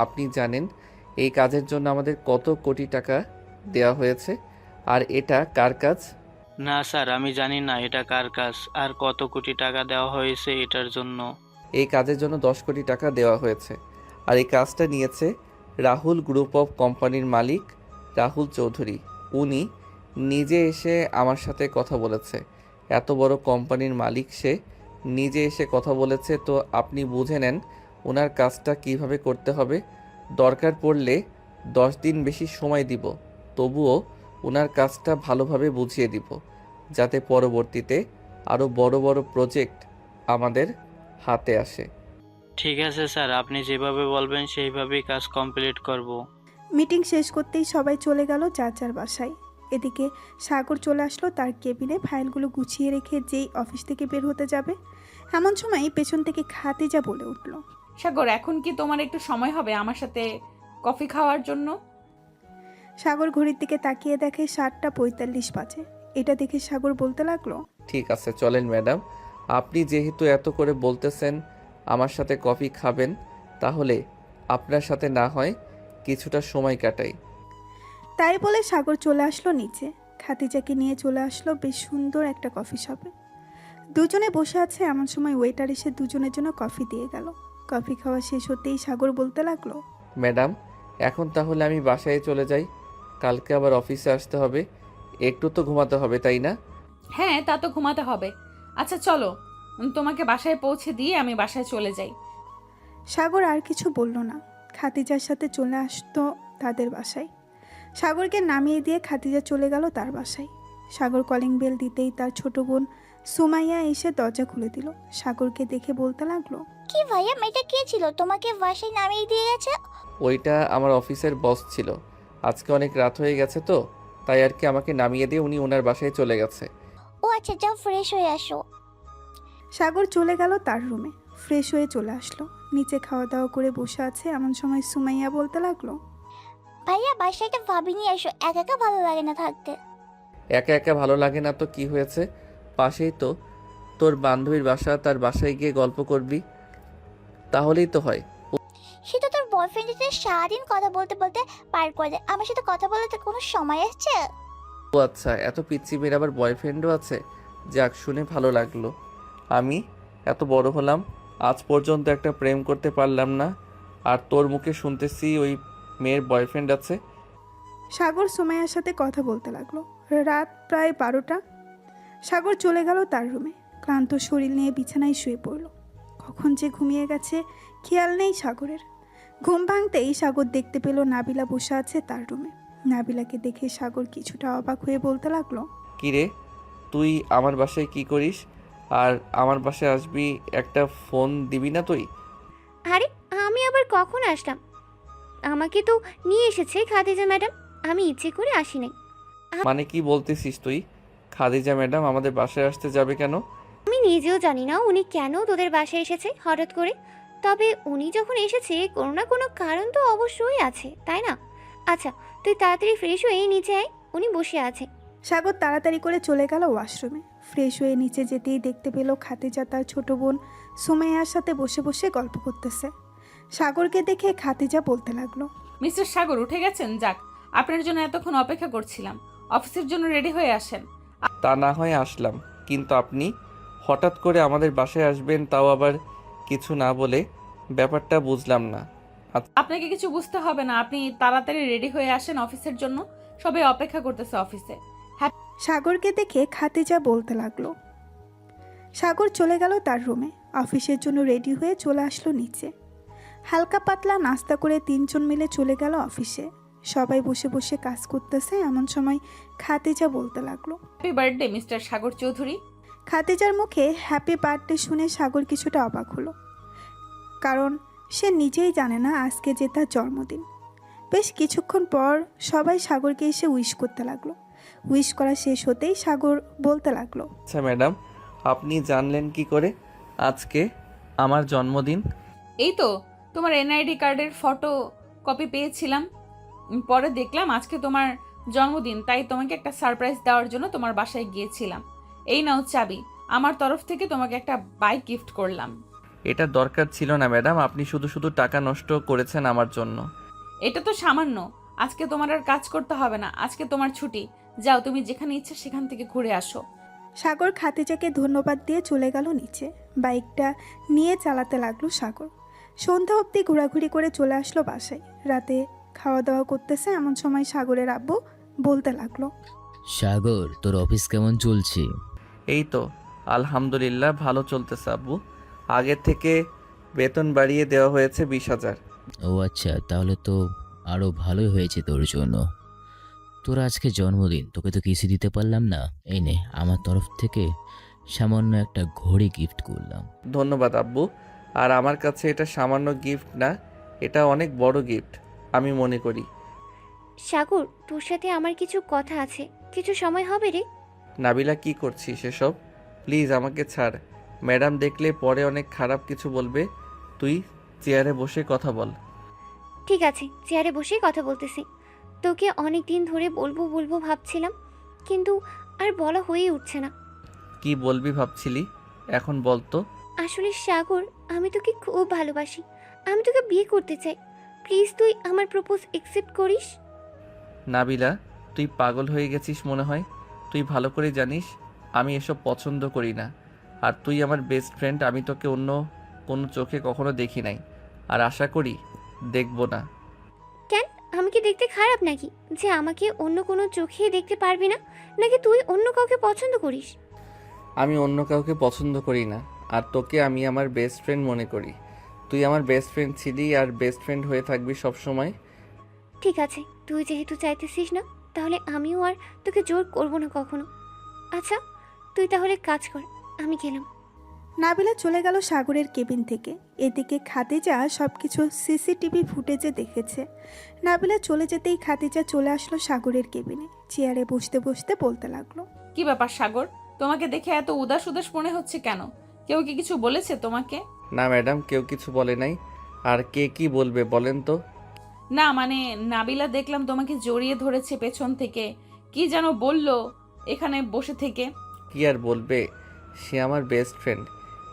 আপনি জানেন এই কাজের জন্য আমাদের কত কোটি টাকা দেওয়া হয়েছে, আর এটা কার কাজ? না স্যার, আমি জানি না এটা কার কাজ আর কত কোটি টাকা দেওয়া হয়েছে এটার জন্য। এই কাজের জন্য 10 কোটি টাকা দেওয়া হয়েছে, আর এই কাজটা নিয়েছে রাহুল গ্রুপ অফ কোম্পানির মালিক রাহুল চৌধুরী। উনি নিজে এসে আমার সাথে কথা বলেছে। এত বড় কোম্পানির মালিক, সে নিজে এসে কথা বলেছে, তো আপনি বুঝে নেন ওনার কাজটা কিভাবে করতে হবে। দরকার পড়লে 10 দিন বেশি সময় দিব, তবুও ওনার কাজটা ভালোভাবে বুঝিয়ে দিব, যাতে পরবর্তীতে আরও বড় বড় প্রজেক্ট আমাদের হাতে আসে। ঠিক আছে স্যার, আপনি যেভাবে বলবেন সেইভাবেই কাজ কমপ্লিট করব। মিটিং শেষ করতেই সবাই চলে গেল যার যার বাসায়। এদিকে সাগর চলে আসলো তার কেবিনে ফাইলগুলো গুছিয়ে রেখে যেই অফিস থেকে বের হতে যাবে, এমন সময় পেছন থেকে খাদিজা বলে উঠল। সাগর, এখন কি তোমার একটু সময় হবে আমার সাথে কফি খাওয়ার জন্য? সাগর ঘড়ির দিকে তাকিয়ে দেখে 7:45 বাজে। এটা দেখে সাগর বলতে লাগলো, ঠিক আছে, চলেন ম্যাডাম। আপনি যেহেতু এত করে বলতেছেন আমার সাথে কফি খাবেন, তাহলে আপনার সাথে না হয় কিছুটা সময় কাটাই। তাই বলে সাগর চলে আসলো নিচে। খাদিজাকে নিয়ে চলে আসলো বেশ সুন্দর একটা কফি শপে। দুজনে বসে আছে, এমন সময় ওয়েটার এসে দুজনের জন্য কফি দিয়ে গেল। কফি খাওয়া শেষ হতেই সাগর বলতে লাগলো, ম্যাডাম, এখন তাহলে আমি বাসায় চলে যাই। কালকে আবার অফিসে আসতে হবে, একটু তো ঘুমাতে হবে, তাই না? হ্যাঁ, তা তো ঘুমাতে হবে। আচ্ছা চলো, তোমাকে বাসায় পৌঁছে দিয়ে আমি বাসায় চলে যাই। সাগর আর কিছু বলল না। খাদিজার সাথে চলে আসতো তাদের বাসায়। সাগরকে নামিয়ে দিয়ে খাদিজা চলে গেল তার বাসায়। সাগর কলিং বেল দিতেই তার ছোট বোন সুমাইয়া এসে দরজা খুলে দিল। সাগরকে দেখে বলতে লাগলো, কি ভাইয়া, মেয়েটা কে ছিল তোমাকে বাসায় নামিয়ে দিয়ে গেছে? ওইটা আমার অফিসের বস ছিল। আজকে অনেক রাত হয়ে গেছে তো, তাই আর কি আমাকে নামিয়ে দিয়ে উনি ওনার বাসায় চলে গেছে। ও আচ্ছা, যাও ফ্রেশ হয়ে আসো। সাগর চলে গেল তার রুমে, ফ্রেশ হয়ে চলে আসলো। নিচে খাওয়া দাওয়া করে বসে আছে, এমন সময় সুমাইয়া বলতে লাগলো, ভাইয়া বাসায় একটা ভাবি নিয়ে আসো, একা একা ভালো লাগে না থাকতে। একা একা ভালো লাগে না তো কি হয়েছে? পাশেই তো তোর বান্ধবীর বাসা, তার বাসায় গিয়ে গল্প করবি, তাহলেই তো হয়। সে তো তোর বয়ফ্রেন্ডের সাথে সারাদিন কথা বলতে বলতে পার করে দেয়, আমার সাথে কথা বলতে কোনো সময় আসছে? ও আচ্ছা, এত পিচ্ছি মেয়ের আবার বয়ফ্রেন্ডও আছে? যাক, শুনে ভালো লাগলো। আমি এত বড় হলাম, আজ পর্যন্ত একটা প্রেম করতে পারলাম না, আর তোর মুখে শুনতেছি ওই মেয়ের বয়ফ্রেন্ড আছে। সাগর সুমাইয়ার সাথে কথা বলতে লাগলো। রাত প্রায় 12টা। সাগর চলে গেল তার রুমে। ক্লান্ত শরীর নিয়ে বিছানায় শুয়ে পড়ল। কখন যে ঘুমিয়ে গেছে খেয়াল নেই সাগরের। ঘুম ভাঙতেই সাগর দেখতে পেল নাবিলা বসে আছে তার রুমে। নাবিলাকে দেখে সাগর কিছুটা অবাক হয়ে বলতে লাগলো, কিরে, তুই আমার বাসায় কি করিস? আর আমার বাসায় আসবি, একটা ফোন দিবি না তুই? আরে আমি আবার কখন আসলাম? আমাকে তো নিয়ে এসেছে খাদিজা ম্যাডাম, আমি ইচ্ছে করে আসি নাই। মানে কি বলতেছিস তুই? খাদিজা ম্যাডাম আমাদের বাসায় আসতে যাবে কেন? আমি নিজেও জানি না উনি কেন তোদের বাসায় এসেছে হঠাৎ করে, তবে উনি যখন এসেছে কোনো না কোনো কারণ তো অবশ্যই আছে, তাই না? আচ্ছা তুই তাড়াতাড়ি ফ্রেশ হয়ে নিচে আয়, উনি বসে আছে। সাগর তাড়াতাড়ি করে চলে গেল ওয়াশরুমে। ফ্রেশ হয়ে নিচে যেতেই দেখতে পেল খাদিজা তার ছোট বোন সুমাইয়ার সাথে বসে বসে গল্প করতেছে। সাগরকে দেখে খাদিজা বলতে লাগলো, মিস্টার সাগর উঠে গেছেন? যাক, আপনার জন্য এতক্ষণ অপেক্ষা করছিলাম। অফিসের জন্য রেডি হয়ে আসেন। তা না হয় আসলাম, কিন্তু আপনি হঠাৎ করে আমাদের বাসায় আসবেন, তাও আবার কিছু না বলে, ব্যাপারটা বুঝলাম না। আপনাকে কিছু বুঝতে হবে না, আপনি তাড়াতাড়ি রেডি হয়ে আসেন অফিসের জন্য। সবাই অপেক্ষা করতেছে অফিসে। সাগরকে দেখে খাদিজা বলতে লাগলো। সাগর চলে গেল তার রুমে। অফিসের জন্য রেডি হয়ে চলে আসলো নিচে। হালকা পাতলা নাস্তা করে 3 জন মিলে চলে গেল অফিসে। সবাই বসে বসে কাজ করতেছে, এমন সময় খাদিজা বলতে লাগলো, হ্যাপি বার্থডে মিস্টার সাগর চৌধুরী। খাদিজার মুখে হ্যাপি বার্থডে শুনে সাগর কিছুটা অবাক হলো, কারণ সে নিজেই জানে না আজকে যে তার জন্মদিন। বেশ কিছুক্ষণ পর সবাই সাগরকে এসে উইশ করতে লাগলো। উইশ করা শেষ হতেই সাগর বলতে লাগলো, আচ্ছা ম্যাডাম, আপনি জানলেন কি করে আজকে আমার জন্মদিন? এই তো তোমার এনআইডি কার্ডের ফটো কপি পেয়েছিলাম, পরে দেখলাম আজকে তোমার জন্মদিন, তাই তোমাকে একটা সারপ্রাইজ দেওয়ার জন্য তোমার বাসায় গিয়েছিলাম। এই নাও চাবি, আমার তরফ থেকে তোমাকে একটা বাইক গিফট করলাম। এটা দরকার ছিল না ম্যাডাম, আপনি শুধু শুধু টাকা নষ্ট করেছেন আমার জন্য। এটা তো সামান্য, আজকে তোমার আর কাজ করতে হবে না, আজকে তোমার ছুটি। যাও, তুমি যেখানে ইচ্ছা সেখান থেকে ঘুরে আসো। সাগর খাদিজাকে ধন্যবাদ দিয়ে চলে গেল নিচে। বাইকটা নিয়ে চালাতে লাগলো সাগর। সন্ধ্যা অবধি ঘোরাঘুরি করে চলে আসলো বাসায়। রাতে খাওয়া দাওয়া করতেছে এমন সময় সাগরের আব্বু বলতে লাগলো, সাগর, তোর অফিস কেমন চলছে? এই তো আলহামদুলিল্লাহ ভালো চলতেছে আব্বু, আগের থেকে বেতন বাড়িয়ে দেওয়া হয়েছে 20,000। ও আচ্ছা, তাহলে তো আরও ভালোই হয়েছে তোর জন্য। তোর আজকে জন্মদিন, তোকে তো কিছু দিতে পারলাম না। এই নে, আমার তরফ থেকে সামান্য একটা ঘড়ি গিফট করলাম। ধন্যবাদ আব্বু, আর আমার কাছে এটা সামান্য গিফট না, এটা অনেক বড় গিফট আমি মনে করি। সাগর, তোর সাথে আমার কিছু কথা আছে, কিছু সময় হবে রে? নাবিলা, কি করছিস এসব? প্লিজ আমাকে ছাড়, ম্যাডাম দেখলে পরে অনেক খারাপ কিছু বলবে। তুই চেয়ারে বসে কথা বল। ঠিক আছে, চেয়ারে বসেই কথা বলতেছি। তোকে অনেক দিন ধরে বলবো বলবো ভাবছিলাম, কিন্তু আর বলা হয়ে উঠছে না। কি বলবি ভাবছিলি, এখন বল তো। আসলে সাগর, আমি তোকে খুব ভালোবাসি, আমি তোকে বিয়ে করতে চাই। প্লিজ তুই আমার প্রপোজ অ্যাকসেপ্ট করিস। নাবিলা, তুই পাগল হয়ে গেছিস মনে হয়। তুই ভালো করে জানিস আমি এসব পছন্দ করি না, আর তুই আমার বেস্ট ফ্রেন্ড, আমি তোকে অন্য কোনো চোখে কখনো দেখি নাই, আর আশা করি দেখবো না। কেন, আমি কি দেখতে খারাপ নাকি যে আমাকে অন্য কোনো চোখে দেখতে পারবি না? নাকি তুই অন্য কাউকে পছন্দ করিস? আমি অন্য কাউকে পছন্দ করি না, আর তোকে আমি আমার বেস্ট ফ্রেন্ড মনে করি। তুই আমার বেস্ট ফ্রেন্ড ছিলি আর বেস্ট ফ্রেন্ড হয়ে থাকবি সব সময়। ঠিক আছে, তুই যেহেতু চাইতেছিস না, তাহলে আমিও আর তোকে জোর করবো না কখনো। আচ্ছা, তুই তাহলে কাজ কর, আমি গেলাম। নাবিলা চলে গেল সাগরের কেবিন থেকে। এদিকে খাদিজা সব কিছু সিসিটিভি ফুটেজে দেখেছে। নাবিলা চলে যেতেই খাদিজা চলে আসলো সাগরের কেবিনে। চেয়ারে বসতে বসতে বলতে লাগলো, কি ব্যাপার সাগর, তোমাকে দেখে এত উদাস উদাস মনে হচ্ছে কেন? কেউ কি কিছু বলেছে তোমাকে? না ম্যাডাম, কেউ কিছু বলে নাই। আর কে কি বলবে বলেন তো? না মানে, নাবিলা দেখলাম তোমাকে জড়িয়ে ধরেছে পেছন থেকে, কি যেন বললো এখানে বসে থেকে। কি আর বলবে, সে আমার বেস্ট ফ্রেন্ড।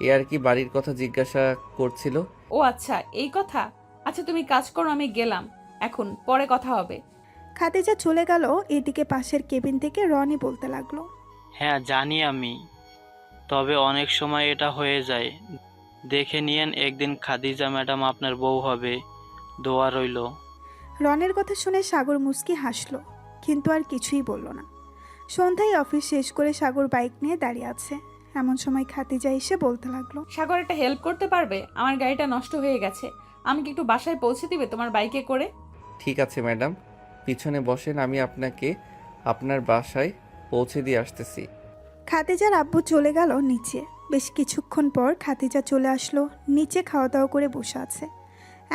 এ আর কি বাড়ির কথা জিজ্ঞাসা করছিল। ও আচ্ছা, এই কথা। আচ্ছা তুমি কাজ করো, আমি গেলাম এখন, পরে কথা হবে। খাদিজা চলে গেল। এদিকে পাশের কেবিন থেকে রনি বলতে লাগলো, হ্যাঁ জানি আমি, তবে অনেক সময় এটা হয়ে যায়। দেখে নিয়েন একদিন খাদিজা ম্যাডাম আপনার বউ হবে, দোয়া রইল। রনের কথা শুনে সাগর মুচকি হাসলো, কিন্তু আর কিছুই বলল না। সন্ধ্যায় অফিস শেষ করে সাগর বাইক নিয়ে দাঁড়িয়ে আছে। এমন সময় খাদিজা এসে বলতে লাগলো, সাগর, একটা হেল্প করতে পারবে? আমার গাড়িটা নষ্ট হয়ে গেছে, আমাকে একটু বাসায় পৌঁছে দিবে তোমার বাইকে করে? ঠিক আছে ম্যাডাম, পিছনে বসেন, আমি আপনাকে আপনার বাসায় পৌঁছে দিয়ে আসতেছি। খাদিজার আব্বু চলে গেল নিচে। বেশ কিছুক্ষণ পর খাদিজা চলে আসলো নিচে, খাওয়া দাওয়া করে বসে আছে।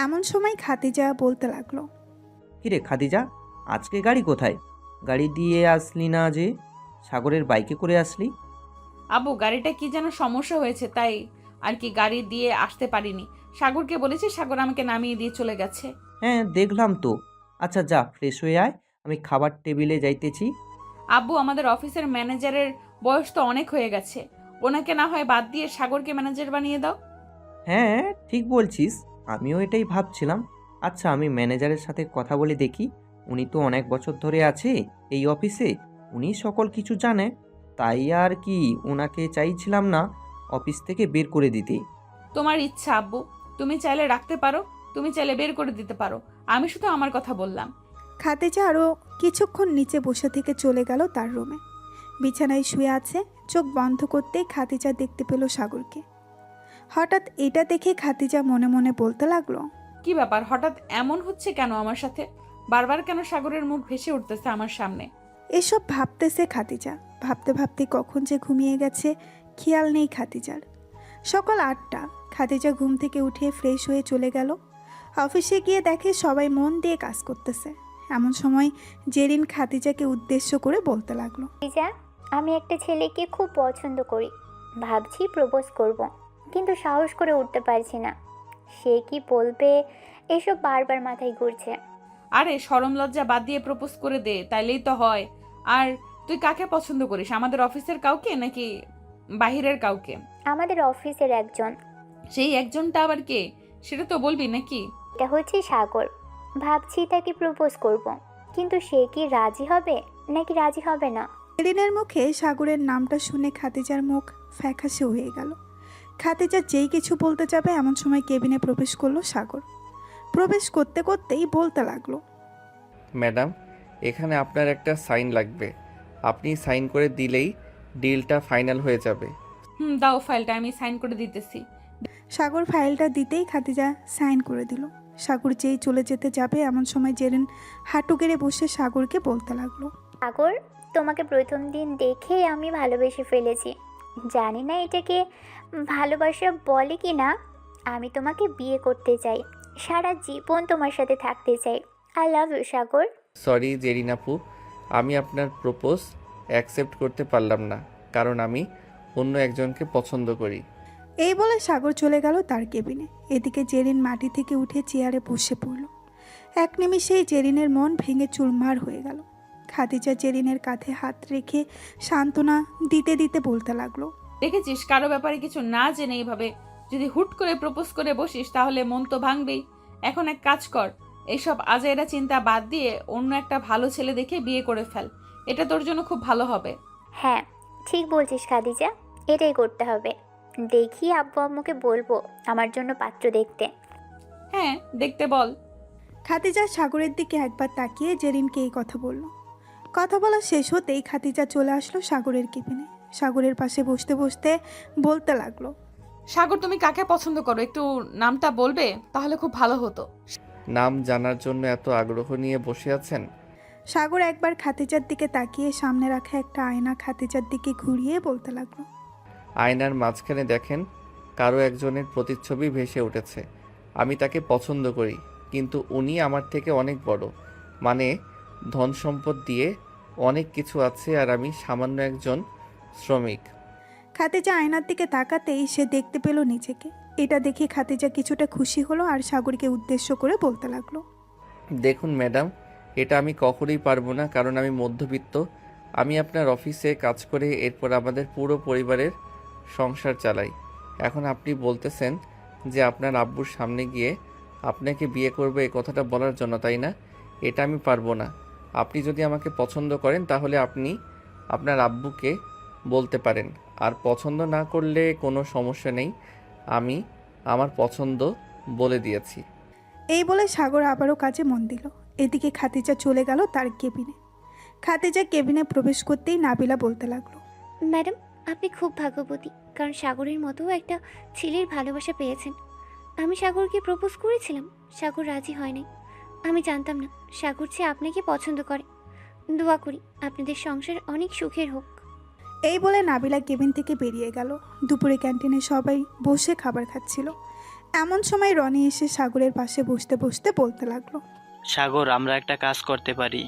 এমন সময় খাদিজা বলতে লাগলো, কিরে খাদিজা, আজকে গাড়ি কোথায়? গাড়ি দিয়ে আসলি না যে, সাগরের বাইকে করে আসলি? আব্বু, গাড়িটা কি যেন সমস্যা হয়েছে, তাই আর কি গাড়ি দিয়ে আসতে পারিনি। সাগরকে বলেছি, সাগর আমাকে নামিয়ে দিয়ে চলে গেছে। হ্যাঁ দেখলাম তো। আচ্ছা যা, ফ্রেশ হয়ে আয়, আমি খাবার টেবিলে যাইতেছি। আব্বু, আমাদের অফিসের ম্যানেজারের বয়স তো অনেক হয়ে গেছে, ওনাকে না হয় বাদ দিয়ে সাগরকে ম্যানেজার বানিয়ে দাও। হ্যাঁ ঠিক বলছিস, আমিও এটাই ভাবছিলাম। আচ্ছা আমি ম্যানেজারের সাথে কথা বলে দেখি, উনি তো অনেক বছর ধরে আছে এই অফিসে, উনি সকল কিছু জানে। তাই আর কি, ওনাকে চাইছিলাম না অফিস থেকে বের করে দিতে। তোমার ইচ্ছা আব্বু, তুমি চাইলে রাখতে পারো, তুমি চাইলে বের করে দিতে পারো, আমি শুধু আমার কথা বললাম। খাদিজা আরও কিছুক্ষণ নিচে বসে থেকে চলে গেল তার রুমে। বিছানায় শুয়ে আছে। চোখ বন্ধ করতেই খাদিজা দেখতে পেল সাগরকে। হঠাৎ এটা দেখে খাদিজা মনে মনে বলতে লাগলো, কি ব্যাপার, হঠাৎ এমন হচ্ছে কেন আমার সাথে? বারবার কেন সাগরের মুখ ভেসে উঠতেছে আমার সামনে? এসব ভাবতেছে খাদিজা। ভাবতে ভাবতে কখন যে ঘুমিয়ে গেছে খেয়াল নেই খাদিজার। সকাল 8টা। খাদিজা ঘুম থেকে উঠে ফ্রেশ হয়ে চলে গেল। অফিসে গিয়ে দেখে সবাই মন দিয়ে কাজ করতেছে। এমন সময় জেরিন খাদিজাকে উদ্দেশ্য করে বলতে লাগলো। খাদিজা, আমি একটা ছেলেকে খুব পছন্দ করি, ভাবছি প্রপোজ করব, কিন্তু সাহস করে উঠতে পারছি না। সে কি বলবে এসব বারবার মাথায় ঘুরছে। আরে শরম লজ্জা বাদ দিয়ে প্রপোজ করে দে, তাইলেই তো হয়। আর তুই কাকে পছন্দ করিস, আমাদের অফিসের কাউকে নাকি বাহিরের কাউকে? আমাদের অফিসের একজন। সেই একজনটা আবার কে, সেটা তো বলবি নাকি? এটা হচ্ছে সাগর। ভাবছি তাকে প্রপোজ করব, কিন্তু সে কি রাজি হবে নাকি রাজি হবে না। জেরিনের মুখে সাগরের নামটা শুনে খাদিজার মুখ ফ্যাকাশে হয়ে গেল। খাদিজা যেই কিছু বলতে যাবে এমন সময় কেবিনে প্রবেশ করলো সাগর। প্রবেশ করতে করতেই বলতে লাগলো। ম্যাডাম, এখানে আপনার একটা সাইন লাগবে। আপনি সাইন করে দিলেই ডিলটা ফাইনাল হয়ে যাবে। দাও ফাইলটা, আমি সাইন করে দিতেছি। সাগর ফাইলটা দিতেই খাদিজা সাইন করে দিল। সাগর যেই চলে যেতে যাবে এমন সময় জেরিন হাঁটু গেড়ে বসে সাগরকে বলতে লাগলো। সাগর, তোমাকে প্রথম দিন দেখেই আমি ভালোবেসে ফেলেছি। জানি না এটাকে ভালোবাসা বলে কি না। আমি তোমাকে বিয়ে করতে চাই, সারা জীবন তোমার সাথে থাকতে চাই। I love you Sagar. Sorry Jerin আপু, আমি আপনার প্রপোজ অ্যাকসেপ্ট করতে পারলাম না, কারণ আমি অন্য একজনকে পছন্দ করি। এই বলে সাগর চলে গেল তার কেবিনে। এদিকে জেরিন মাটি থেকে উঠে চেয়ারে বসে পড়ল। এক নিমিষেই জেরিনের মন ভেঙে চুরমার হয়ে গেল। খাদিজা জেরিনের কাঁধে হাত রেখে সান্ত্বনা দিতে দিতে বলতে লাগলো। দেখেছিস, কারো ব্যাপারে কিছু না জেনে এইভাবে যদি হুট করে প্রপোজ করে বসিস তাহলে মন তো ভাঙবেই। এখন এক কাজ কর, এইসব আজাইরা চিন্তা বাদ দিয়ে অন্য একটা ভালো ছেলে দেখে বিয়ে করে ফেল, এটা তোর জন্য খুব ভালো হবে। হ্যাঁ, ঠিক বলছিস খাদিজা, এটাই করতে হবে। দেখি আব্বু আম্মুকে বলবো আমার জন্য পাত্র দেখতে। হ্যাঁ, দেখতে বল। খাদিজা সাগরের দিকে একবার তাকিয়ে জেরিনকে এই কথা বলল। কথা বলা শেষ হতেই খাদিজা চলে আসলো সাগরের কেবিনে। সাগরের পাশে বসতে বসতে বলতে লাগলো। সাগর, তুমি কাকে পছন্দ করো, একটু নামটা বলবে তাহলে খুব ভালো হতো। নাম জানার জন্য এত আগ্রহ নিয়ে বসে আছেন? সাগর একবার খাদিজার দিকে তাকিয়ে সামনে রাখা একটা আয়না খাদিজার দিকে ঘুরিয়ে বলতে লাগলো। আয়নার মাঝখানে দেখেন, কারো একজনের প্রতিচ্ছবি ভেসে উঠেছে। আমি তাকে পছন্দ করি, কিন্তু উনি আমার থেকে অনেক বড়, মানে ধন সম্পদ দিয়ে অনেক কিছু আছে, আর আমি সামান্য একজন শ্রমিক। খাদিজা আয়নার দিকে তাকাতেই সে দেখতে পেল নিজেকে। এটা দেখে খাদিজা কিছুটা খুশি হলো আর সাগরকে উদ্দেশ্য করে বলতে লাগলো। দেখুন ম্যাডাম, এটা আমি কখনোই পারবো না, কারণ আমি মধ্যবিত্ত। আমি আপনার অফিসে কাজ করে এরপর আমাদের পুরো পরিবারের সংসার চালাই। এখন আপনি বলতেছেন যে আপনার আব্বুর সামনে গিয়ে আপনাকে বিয়ে করবে, এই কথাটা বলার জন্য, তাই না? এটা আমি পারবো না। আপনি যদি আমাকে পছন্দ করেন তাহলে আপনি আপনার আব্বুকে বলতে পারেন, আর পছন্দ না করলে কোনো সমস্যা নেই, আমি আমার পছন্দ বলে দিয়েছি। এই বলে সাগর আবারও কাজে মন দিল। এদিকে খাদিজা চলে গেল তার কেবিনে। খাদিজা কেবিনে প্রবেশ করতেই নাবিলা বলতে লাগলো। ম্যাডাম, আপনি খুব ভাগ্যবতী, কারণ সাগরের মতো একটা ছেলের ভালোবাসা পেয়েছেন। আমি সাগরকে প্রপোজ করেছিলাম, সাগর রাজি হয়নি। আমি জানতাম না সাগর যে আপনাকে পছন্দ করে। দোয়া করি আপনাদের সংসার অনেক সুখের হোক। এই বলে নাবিলা কেবিন থেকে বেরিয়ে গেল। দুপুরে ক্যান্টিনে সবাই বসে খাবার খাচ্ছিল। এমন সময় রনি এসে সাগরের পাশে বসতে বসতে বলতে লাগলো। সাগর, আমরা একটা কাজ করতে পারি।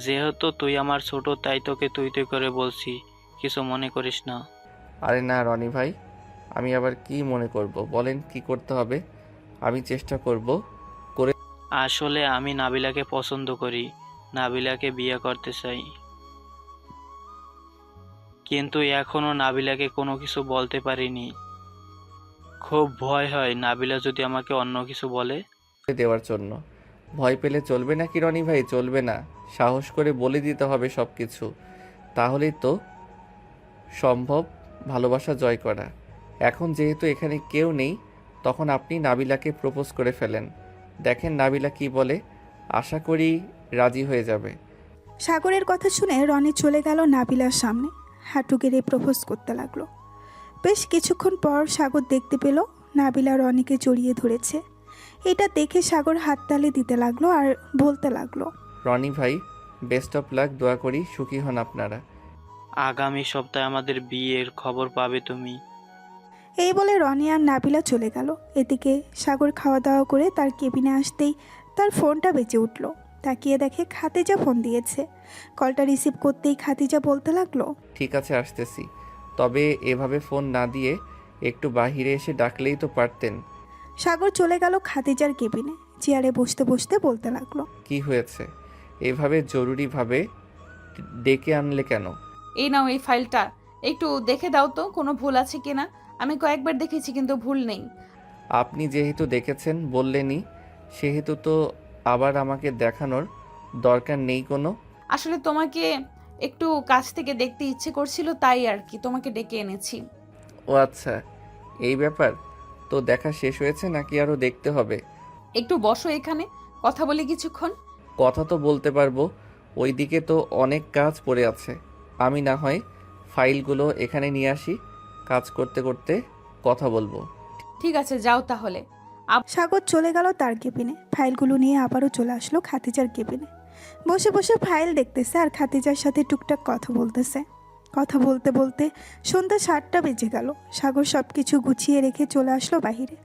যেহেতু তুই আমার ছোট, তাই তোকে তুই তুই করে বলছি, কিছু মনে করিস না। আরে না রনি ভাই, আমি আবার কি মনে করব? বলেন কি করতে হবে, আমি চেষ্টা করব। আসলে আমি নাবিলাকে পছন্দ করি, নাবিলাকে বিয়ে করতে চাই, কিন্তু এখনো নাবিলাকে কোনো কিছু বলতে পারিনি। খুব ভয় হয় নাবিলা যদি আমাকে অন্য কিছু বলে। দেওয়ার জন্য ভয় পেলে চলবে না কি রনি ভাই? চলবে না, সাহস করে বলে দিতে হবে সব কিছু, তাহলেই তো সম্ভব ভালোবাসা জয় করা। এখন যেহেতু এখানে কেউ নেই, তখন আপনি নাবিলাকে প্রপোজ করে ফেলেন, দেখেন নাবিলা কি বলে। আশা করি রাজি হয়ে যাবে। সাগরের কথা শুনে রনি চলে গেল নাবিলার সামনে, হাঁটু গেড়ে প্রপোজ করতে লাগলো। বেশ কিছুক্ষণ পর সাগর দেখতে পেল নাবিলা রনিকে জড়িয়ে ধরেছে। এটা দেখে সাগর হাততালি দিতে লাগলো আর বলতে লাগলো। রনি ভাই, বেস্ট অফ লাক, দোয়া করি সুখী হন আপনারা। আগামী সপ্তাহে আমাদের বিয়ের খবর পাবে তুমি। এই বলে রনি আর নাবিলা চলে গেল। এদিকে সাগর খাওয়া দাওয়া করে তার কেবিনে আসতেই তার ফোনটা বেজে উঠল। তাকিয়ে দেখে খাতিজা ফোন দিয়েছে। কলটা রিসিভ করতেই খাতিজা বলতে লাগলো, ঠিক আছে আসতেছি, তবে এভাবে ফোন না দিয়ে একটু বাহিরে এসে ডাকলেই তো পারতেন। সাগর চলে গেল খাতিজার কেবিনে। চেয়ারে বসতে বসতে বলতে লাগলো, কি হয়েছে? এভাবে জরুরিভাবে ডেকে আনলে কেন? এই নাও এই ফাইলটা, একটু দেখে দাও তো কোনো ভুল আছে কিনা। আমি কয়েকবার দেখেছি কিন্তু ভুল নেই। আপনি যেহেতু দেখেছেন বললেনই, সেহেতু তো আবার আমাকে দেখানোর দরকার নেই কোনো। আসলে তোমাকে একটু কাছ থেকে দেখতে ইচ্ছে করছিল, তাই আর কি তোমাকে ডেকে এনেছি। ও আচ্ছা, এই ব্যাপার। তো দেখা শেষ হয়েছে নাকি আরও দেখতে হবে? একটু বসো এখানে, কথা বলি কিছুক্ষণ। কথা তো বলতে পারবো, ওইদিকে তো অনেক কাজ পড়ে আছে। আমি না হয় ফাইলগুলো এখানে নিয়ে আসি, কাজ করতে করতে কথা বলবো। ঠিক আছে, যাও তাহলে। সাগর চলে গেল তার কেবিনে। ফাইলগুলো নিয়ে আবারও চলে আসলো খাতিজার কেবিনে। বসে বসে ফাইল দেখতেছে আর খাতিজার সাথে টুকটাক কথা বলতেছে। কথা বলতে বলতে সন্ধ্যা 7টা বেজে গেল। সাগর সব কিছু গুছিয়ে রেখে চলে আসলো বাহিরে।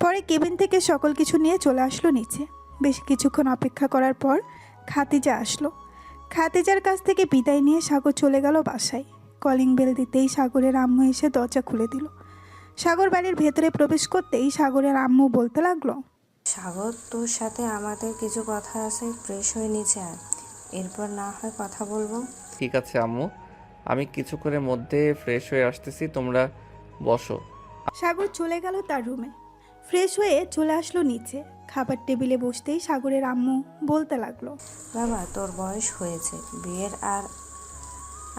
পরে কেবিন থেকে সকল কিছু নিয়ে চলে আসলো নিচে। বেশ কিছুক্ষণ অপেক্ষা করার পর খাতিজা আসলো। খাতিজার কাছ থেকে বিদায় নিয়ে সাগর চলে গেল বাসায়। কলিং বেল দিতেই সাগরের আম্মু এসে দরজা খুলে দিল। সাগর বাড়ির ভেতরে প্রবেশ করতেই সাগরের আম্মু বলতে লাগলো, সাগর, তোর সাথে আমাদের কিছু কথা আছে, ফ্রেশ হয়ে নিচে আয়, এরপর না হয় কথা বলবো। ঠিক আছে আম্মু, আমি কিছুক্ষণের মধ্যে ফ্রেশ হয়ে আসতেছি, তোমরা বসো। সাগর চলে গেল তার রুমে। ফ্রেশ হয়ে চলে আসলো নিচে। খাবার টেবিলে বসতেই সাগরের আম্মু বলতে লাগলো, বাবা, তোর বয়স হয়েছে বিয়ের, আর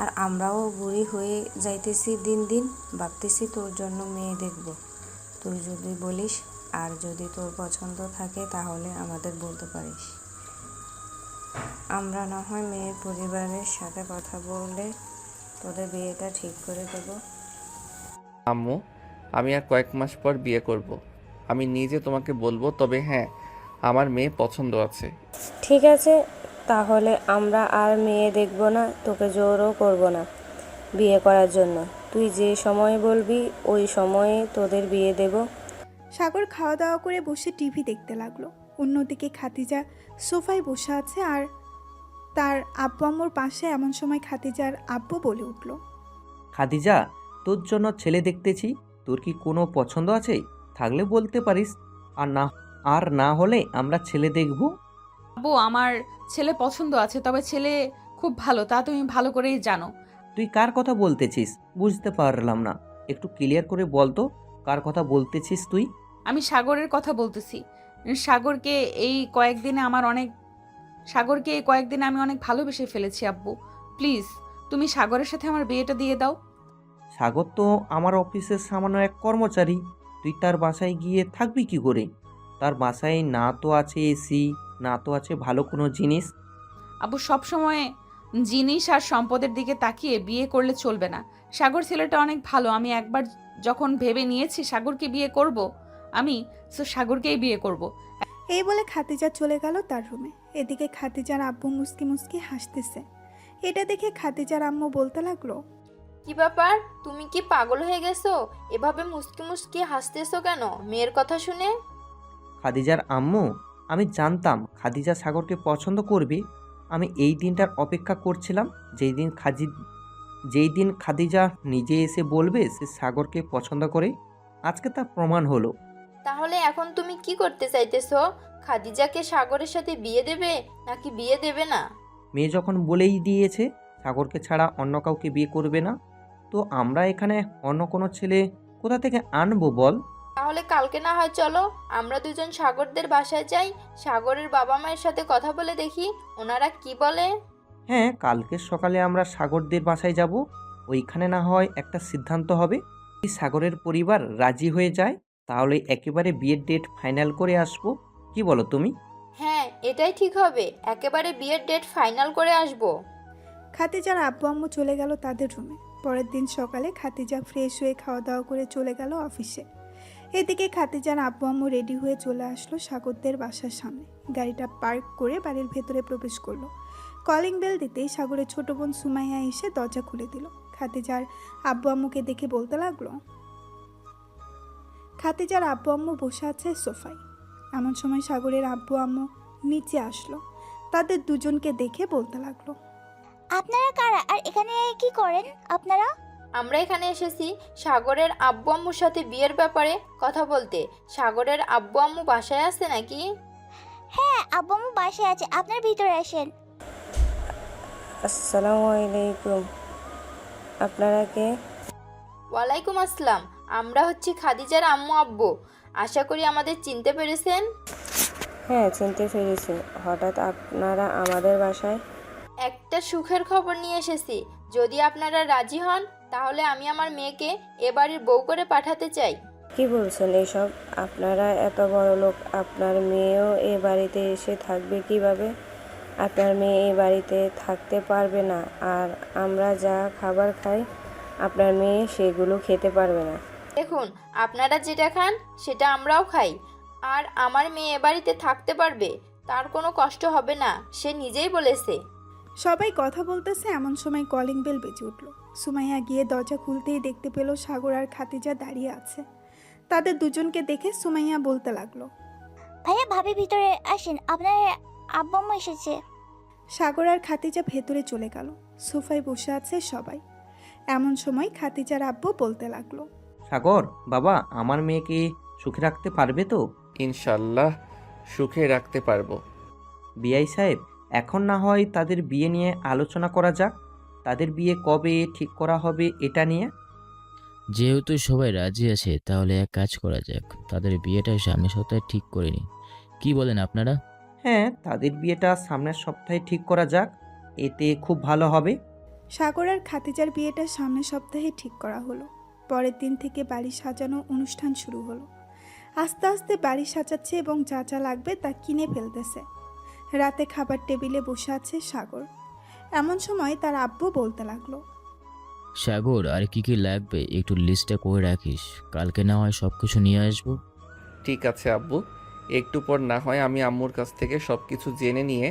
আর আমরাও বুড়ি হয়ে যাইতেছি দিন দিন। ভাবতেছি তোর জন্য মেয়ে দেখব, তুই যদি বলিস, আর যদি তোর পছন্দ থাকে তাহলে আমাদের বলতে পারিস। আমরা না হয় মেয়ের পরিবারের সাথে কথা বলে তোদের বিয়েটা ঠিক করে দেব। আম্মু, আমি আর কয়েক মাস পর বিয়ে করব। আমি নিজে তোমাকে বলবো, তবে হ্যাঁ, আমার মেয়ে পছন্দ আছে। ঠিক আছে, তাহলে আমরা আর মেয়ে দেখব না, তোকে জোরও করব না বিয়ে করার জন্য। তুই যে সময় বলবি ওই সময়ে তোদের বিয়ে দেব। সাগর খাওয়া দাওয়া করে বসে টিভি দেখতে লাগলো। অন্যদিকে খাতিজা সোফায় বসে আছে আর তার আব্বু আম্মুর পাশে। এমন সময় খাতিজার আব্বু বলে উঠল, খাদিজা, তোর জন্য ছেলে দেখতেছি, তোর কি কোনো পছন্দ আছে? থাকলে বলতে পারিস, আর না হলে আমরা ছেলে দেখব। আব্বু, আমার ছেলে পছন্দ আছে, তবে ছেলে খুব ভালো, তা তুমি ভালো করেই জানো। তুই কার কথা বলতেছিস? বুঝতে পারলাম না, একটু ক্লিয়ার করে বল তো, কার কথা বলতেছিস তুই? আমি সাগরের কথা বলতেছি। সাগরকে এই কয়েকদিনে আমি অনেক ভালোবেসে ফেলেছি আব্বু। প্লিজ তুমি সাগরের সাথে আমার বিয়েটা দিয়ে দাও। সাগর তো আমার অফিসের সামান্য এক কর্মচারী, তুই তার বাসায় গিয়ে থাকবি কি করে? তার বাসায় না তো আছে এসি, না তো আছে ভালো কোনো জিনিস। আব্বু, সবসময় জিনিস আর সম্পদের দিকে তাকিয়ে বিয়ে করলে চলবে না। সাগর ছেলেটা অনেক ভালো। আমি একবার যখন ভেবে নিয়েছি সাগরকে বিয়ে করব, আমি সাগরকেই বিয়ে করব। এই বলে খাতিজা চলে গেল তার রুমে। এদিকে খাতিজার আব্বু মুস্কি মুস্কি হাসতেছে। এটা দেখে খাতিজার আম্মু বলতে লাগলো, কি ব্যাপার, তুমি কি পাগল হয়ে গেছো? এভাবে মুস্কি মুস্কি হাসতেছো কেন মেয়ের কথা শুনে? খাদিজার আম্মু, আমি জানতাম খাদিজা সাগরকে পছন্দ করবে। আমি এই দিনটার অপেক্ষা করছিলাম, যেই দিন খাদিজা নিজে এসে বলবে সে সাগরকে পছন্দ করে। আজকে তা প্রমাণ হলো। তাহলে এখন তুমি কি করতে চাইতেছো? খাদিজাকে সাগরের সাথে বিয়ে দেবে নাকি বিয়ে দেবে না? মেয়ে যখন বলেই দিয়েছে সাগরকে ছাড়া অন্য কাউকে বিয়ে করবে না, তো আমরা এখানে অন্য কোনো ছেলে কোথা থেকে আনবো বল? তাহলে কালকে না হয় চলো, আমরা দুজন সাগরদের বাসায় যাই, সাগরের বাবা মায়ের সাথে কথা বলে দেখি ওনারা কি বলে। হ্যাঁ, কালকে সকালে আমরা সাগরদের বাসায় যাব। ওইখানে না হয় একটা সিদ্ধান্ত হবে। যদি সাগরের পরিবার রাজি হয়ে যায় তাহলে একেবারে বিয়ের ডেট ফাইনাল করে আসবো। কি বলো তুমি? হ্যাঁ, এটাই ঠিক হবে, একেবারে বিয়ের ডেট ফাইনাল করে আসবো। খাতিজার আব্বু আম্মু চলে গেল তাদের রুমে। পরের দিন সকালে খাতিজা ফ্রেশ হয়ে খাওয়া দাওয়া করে চলে গেল অফিসে। এদিকে খাতিজার আব্বু আম্মু রেডি হয়ে চলে আসলো সাগরদের বাসার সামনে। গাড়িটা পার্ক করে বাড়ির ভেতরে প্রবেশ করলো। কলিং বেল দিতেই সাগরের ছোট বোন সুমাইয়া এসে দরজা খুলে দিল। খাতিজার আব্বু আম্মুকে দেখে বলতে লাগলো, খাতিজার আব্বু আম্মু বসে আছে সোফায়। এমন সময় সাগরের আব্বু আম্মু নিচে আসলো। তাদের দুজনকে দেখে বলতে লাগলো। আপনারা কারা আর এখানে কি করেন আপনারা? আমরা এখানে এসেছি সাগরের আব্বু আম্মুর সাথে বিয়ের ব্যাপারে কথা বলতে। সাগরের আব্বু আম্মু বাসায় আছে নাকি? হ্যাঁ, আব্বু আম্মু বাসায় আছে, আপনার ভিতরে আসেন। আসসালামু আলাইকুম। আপনারা কে? ওয়ালাইকুম আসসালাম। আমরা হচ্ছি খাদিজার আম্মু আব্বু। আশা করি আমাদের চিনতে পেরেছেন। হ্যাঁ, চিনতে পেরেছি। হঠাৎ আপনারা আমাদের বাসায়? একটা সুখের খবর নিয়ে এসেছি। যদি আপনারা রাজি হন তাহলে আমি আমার মেয়েকে এ বাড়ির বউ করে পাঠাতে চাই। কি বলছেন এসব? আপনারা এত বড় লোক, আপনার মেয়েও এ বাড়িতে এসে থাকবে কিভাবে? আপনার মেয়ে এই বাড়িতে থাকতে পারবে না, আর আমরা যা খাবার খাই আপনার মেয়ে সেগুলো খেতে পারবে না। দেখুন, আপনারা যেটা খান সেটা আমরাও খাই, আর আমার মেয়ে এ বাড়িতে থাকতে পারবে, তার কোনো কষ্ট হবে না, সে নিজেই বলেছে। সবাই কথা বলতেছে এমন সময় কলিং বেল বেজে উঠল। সুমাইয়া গিয়ে দরজা খুলতেই দেখতে পেল সাগর আর খাদিজা দাঁড়িয়ে আছে। তাদের দুজনকে দেখে সুমাইয়া বলতে লাগলো, ভাইয়া ভাবি ভিতরে আসেন, আপনার আব্বু আম্মু এসেছে। সাগর আর খাদিজা ভেতরে চলে গেল। সোফায় বসে আছে সবাই। এমন সময় খাদিজার আব্বু বলতে লাগলো, সাগর বাবা, আমার মেয়েকে সুখে রাখতে পারবে তো? ইনশাল্লাহ সুখে রাখতে পারবো। বিআই সাহেব, এখন না হয় তাদের বিয়ে নিয়ে আলোচনা করা যাক। তাদের বিয়ে কবে ঠিক করা হবে এটা নিয়ে। যেহেতু সবাই রাজি আছে তাহলে এক কাজ করা যাক, তাদের বিয়েটা সামনের সপ্তাহে ঠিক করে নিই। কি বলেন আপনারা? হ্যাঁ, তাদের বিয়েটা সামনের সপ্তাহে ঠিক করা যাক, এতে খুব ভালো হবে। সাগর আর খাদিজার বিয়েটা সামনের সপ্তাহে ঠিক করা হলো। পরের দিন থেকে বাড়ি সাজানো অনুষ্ঠান শুরু হলো। আস্তে আস্তে বাড়ি সাজাচ্ছে এবং যা যা লাগবে তা কিনে ফেলতেছে। রাতে খাবার টেবিলে বসে আছে সাগর। এমন সময় তার আব্বু বলতে লাগলো, সাগর, আর কি কি লাগবে একটু লিস্টটা করে রাখিস, কালকে না হয় সব কিছু নিয়ে আসবো। ঠিক আছে আব্বু, একটু পর না হয় আমি আম্মুর কাছ থেকে সব কিছু জেনে নিয়ে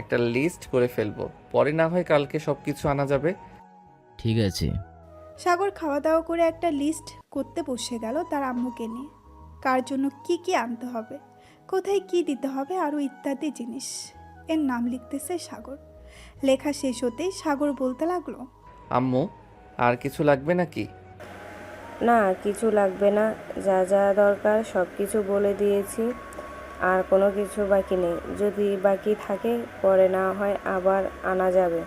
একটা লিস্ট করে ফেলবো, পরে না হয় কালকে সব কিছু আনা যাবে। ঠিক আছে। সাগর খাওয়া দাওয়া করে একটা লিস্ট করতে বসে গেল তার আম্মুকে নিয়ে। কার জন্য কি কি আনতে হবে, কোথায় কি দিতে হবে, আরও ইত্যাদি জিনিস এর নাম লিখতেছে সাগর। লেখা শেষ হতেই সাগর বলতে লাগলো, আম্মু, আর কিছু লাগবে নাকি? না, কিছু লাগবে না, যা যা দরকার সব কিছু বলে দিয়েছি, আর কোনো কিছু বাকি নেই। যদি বাকি থাকে পরে না হয় আবার আনা যাবে।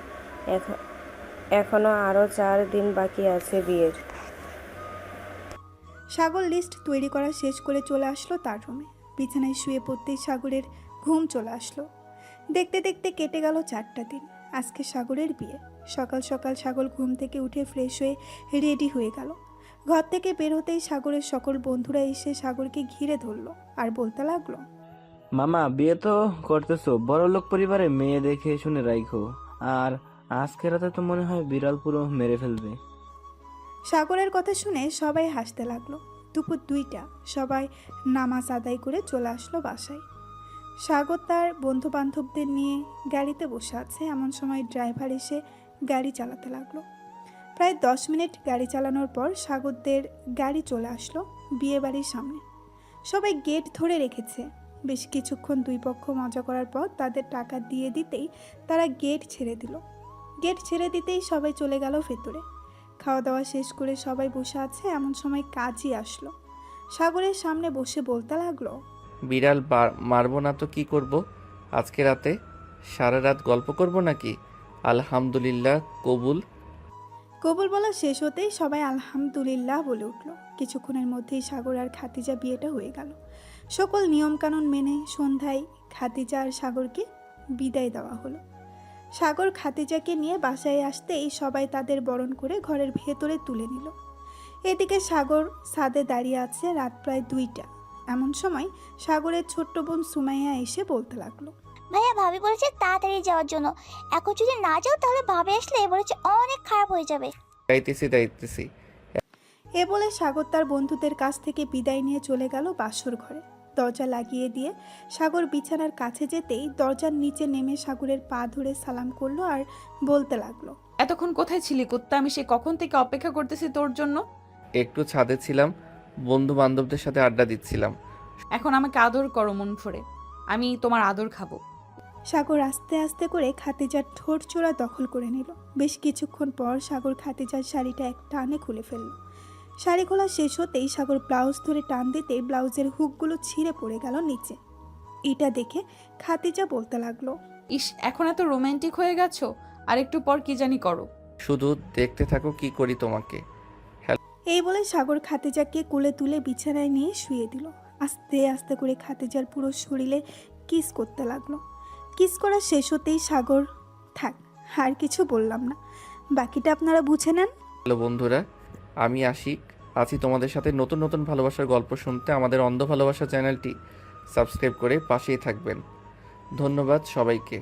এখনো আরও 4 দিন বাকি আছে বিয়ের। সাগর লিস্ট তৈরি করা শেষ করে চলে আসলো তার রুমে। বিছানায় শুয়ে পড়তেই সাগরের ঘুম চলে আসলো। দেখতে দেখতে কেটে গেল 4টা দিন। আজকে সাগরের বিয়ে। সকাল সকাল সাগর ঘুম থেকে উঠে ফ্রেশ হয়ে রেডি হয়ে গেল। ঘর থেকে বের হতেই সাগরের সকল বন্ধুরা এসে সাগরকে ঘিরে ধরলো আর বলতে লাগলো, মামা, বিয়ে তো করতেছো, বড় লোক পরিবারে মেয়ে দেখে শুনে রাখো, আর আজকে রাতে তো মনে হয় বিড়াল পুরো মেরে ফেলবে। সাগরের কথা শুনে সবাই হাসতে লাগলো। দুপুর 2টা সবাই নামাজ আদায় করে চলে আসলো বাসায়। সাগর তার বন্ধু বান্ধবদের নিয়ে গাড়িতে বসে আছে। এমন সময় ড্রাইভার এসে গাড়ি চালাতে লাগলো। প্রায় 10 মিনিট গাড়ি চালানোর পর সাগরদের গাড়ি চলে আসলো বিয়ে বাড়ির সামনে। সবাই গেট ধরে রেখেছে। বেশ কিছুক্ষণ দুই পক্ষ মজা করার পর তাদের টাকা দিয়ে দিতেই তারা গেট ছেড়ে দিল। গেট ছেড়ে দিতেই সবাই চলে গেল ভেতরে। খাওয়া দাওয়া শেষ করে সবাই বসে আছে। এমন সময় কাজী আসলো। সাগরের সামনে বসে বলতে লাগলো, বিড়াল মারবো না তো কি করব? আজকে রাতে সারা রাত গল্প করব নাকি? আলহামদুলিল্লাহ, কবুল। কবুল বলা শেষ হতেই সবাই আলহামদুলিল্লাহ বলে উঠল। কিছুক্ষণের মধ্যেই সাগর আর খাদিজা বিয়েটা হয়ে গেল। সকল নিয়মকানুন মেনে সন্ধ্যায় খাদিজা আর সাগরকে বিদায় দেওয়া হলো। সাগর খাদিজাকে নিয়ে বাসায় আসতেই সবাই তাদের বরণ করে ঘরের ভেতরে তুলে নিল। এদিকে সাগর ছাদে দাঁড়িয়ে আছে। রাত প্রায় 2টা। এমন সময় সাগরের ছোট্ট বোন সুমাইয়া এসে বলতে লাগলো, ভাইয়া ভাবি বলেছে তাড়াতাড়ি যাওয়ার জন্য, এখন যদি না যাও তাহলে ভাবি আসলে বলেছে অনেক খারাপ হয়ে যাবে। যাইতেছি। এ বলে সাগর তার বন্ধুদের কাছ থেকে বিদায় নিয়ে চলে গেল বাসর ঘরে। দরজা লাগিয়ে দিয়ে সাগর বিছানার কাছে যেতেই দরজার নিচে নেমে সাগরের পা ধরে সালাম করলো আর বলতে লাগলো, এতক্ষণ কোথায় ছিলি কুত্তা? আমি সে কখন থেকে অপেক্ষা করতেছি তোর জন্য। একটু ছাদে ছিলাম, বন্ধু বান্ধবদের সাথে আড্ডা দিচ্ছিলাম। এখন আমাকে আদর করো মন ভরে, আমি তোমার আদর খাবো। সাগর আস্তে আস্তে করে খাতিজার ঠোঁট চোরা দখল করে নিল। বেশ কিছুক্ষণ পর সাগর খাতিজার শাড়িটা এক টানে খুলে ফেলল। শাড়ি খোলা শেষ হতেই সাগর ব্লাউজ ধরে টান দিতে ব্লাউজের হুকগুলো ছিঁড়ে পড়ে গেল নিচে। এটা দেখে খাতিজা বলতে লাগলো, ইস, এখন এত রোমান্টিক হয়ে গেছো, আর একটু পর কি জানি করো। শুধু দেখতে থাকো কি করি তোমাকে। এই বলে সাগর খাতিজাকে কোলে তুলে বিছানায় নিয়ে শুয়ে দিল। আস্তে আস্তে করে খাতিজার পুরো শরীরে কিস করতে লাগলো। কিস করা শেষ হতেই সাগর, থাক আর কিছু বললাম না, বাকিটা আপনারা বুঝে নেন। হ্যালো বন্ধুরা, আমি আশিক আছি তোমাদের সাথে নতুন নতুন ভালোবাসার গল্প শুনতে। আমাদের অন্ধ ভালোবাসা চ্যানেলটি সাবস্ক্রাইব করে পাশেই থাকবেন। ধন্যবাদ সবাইকে।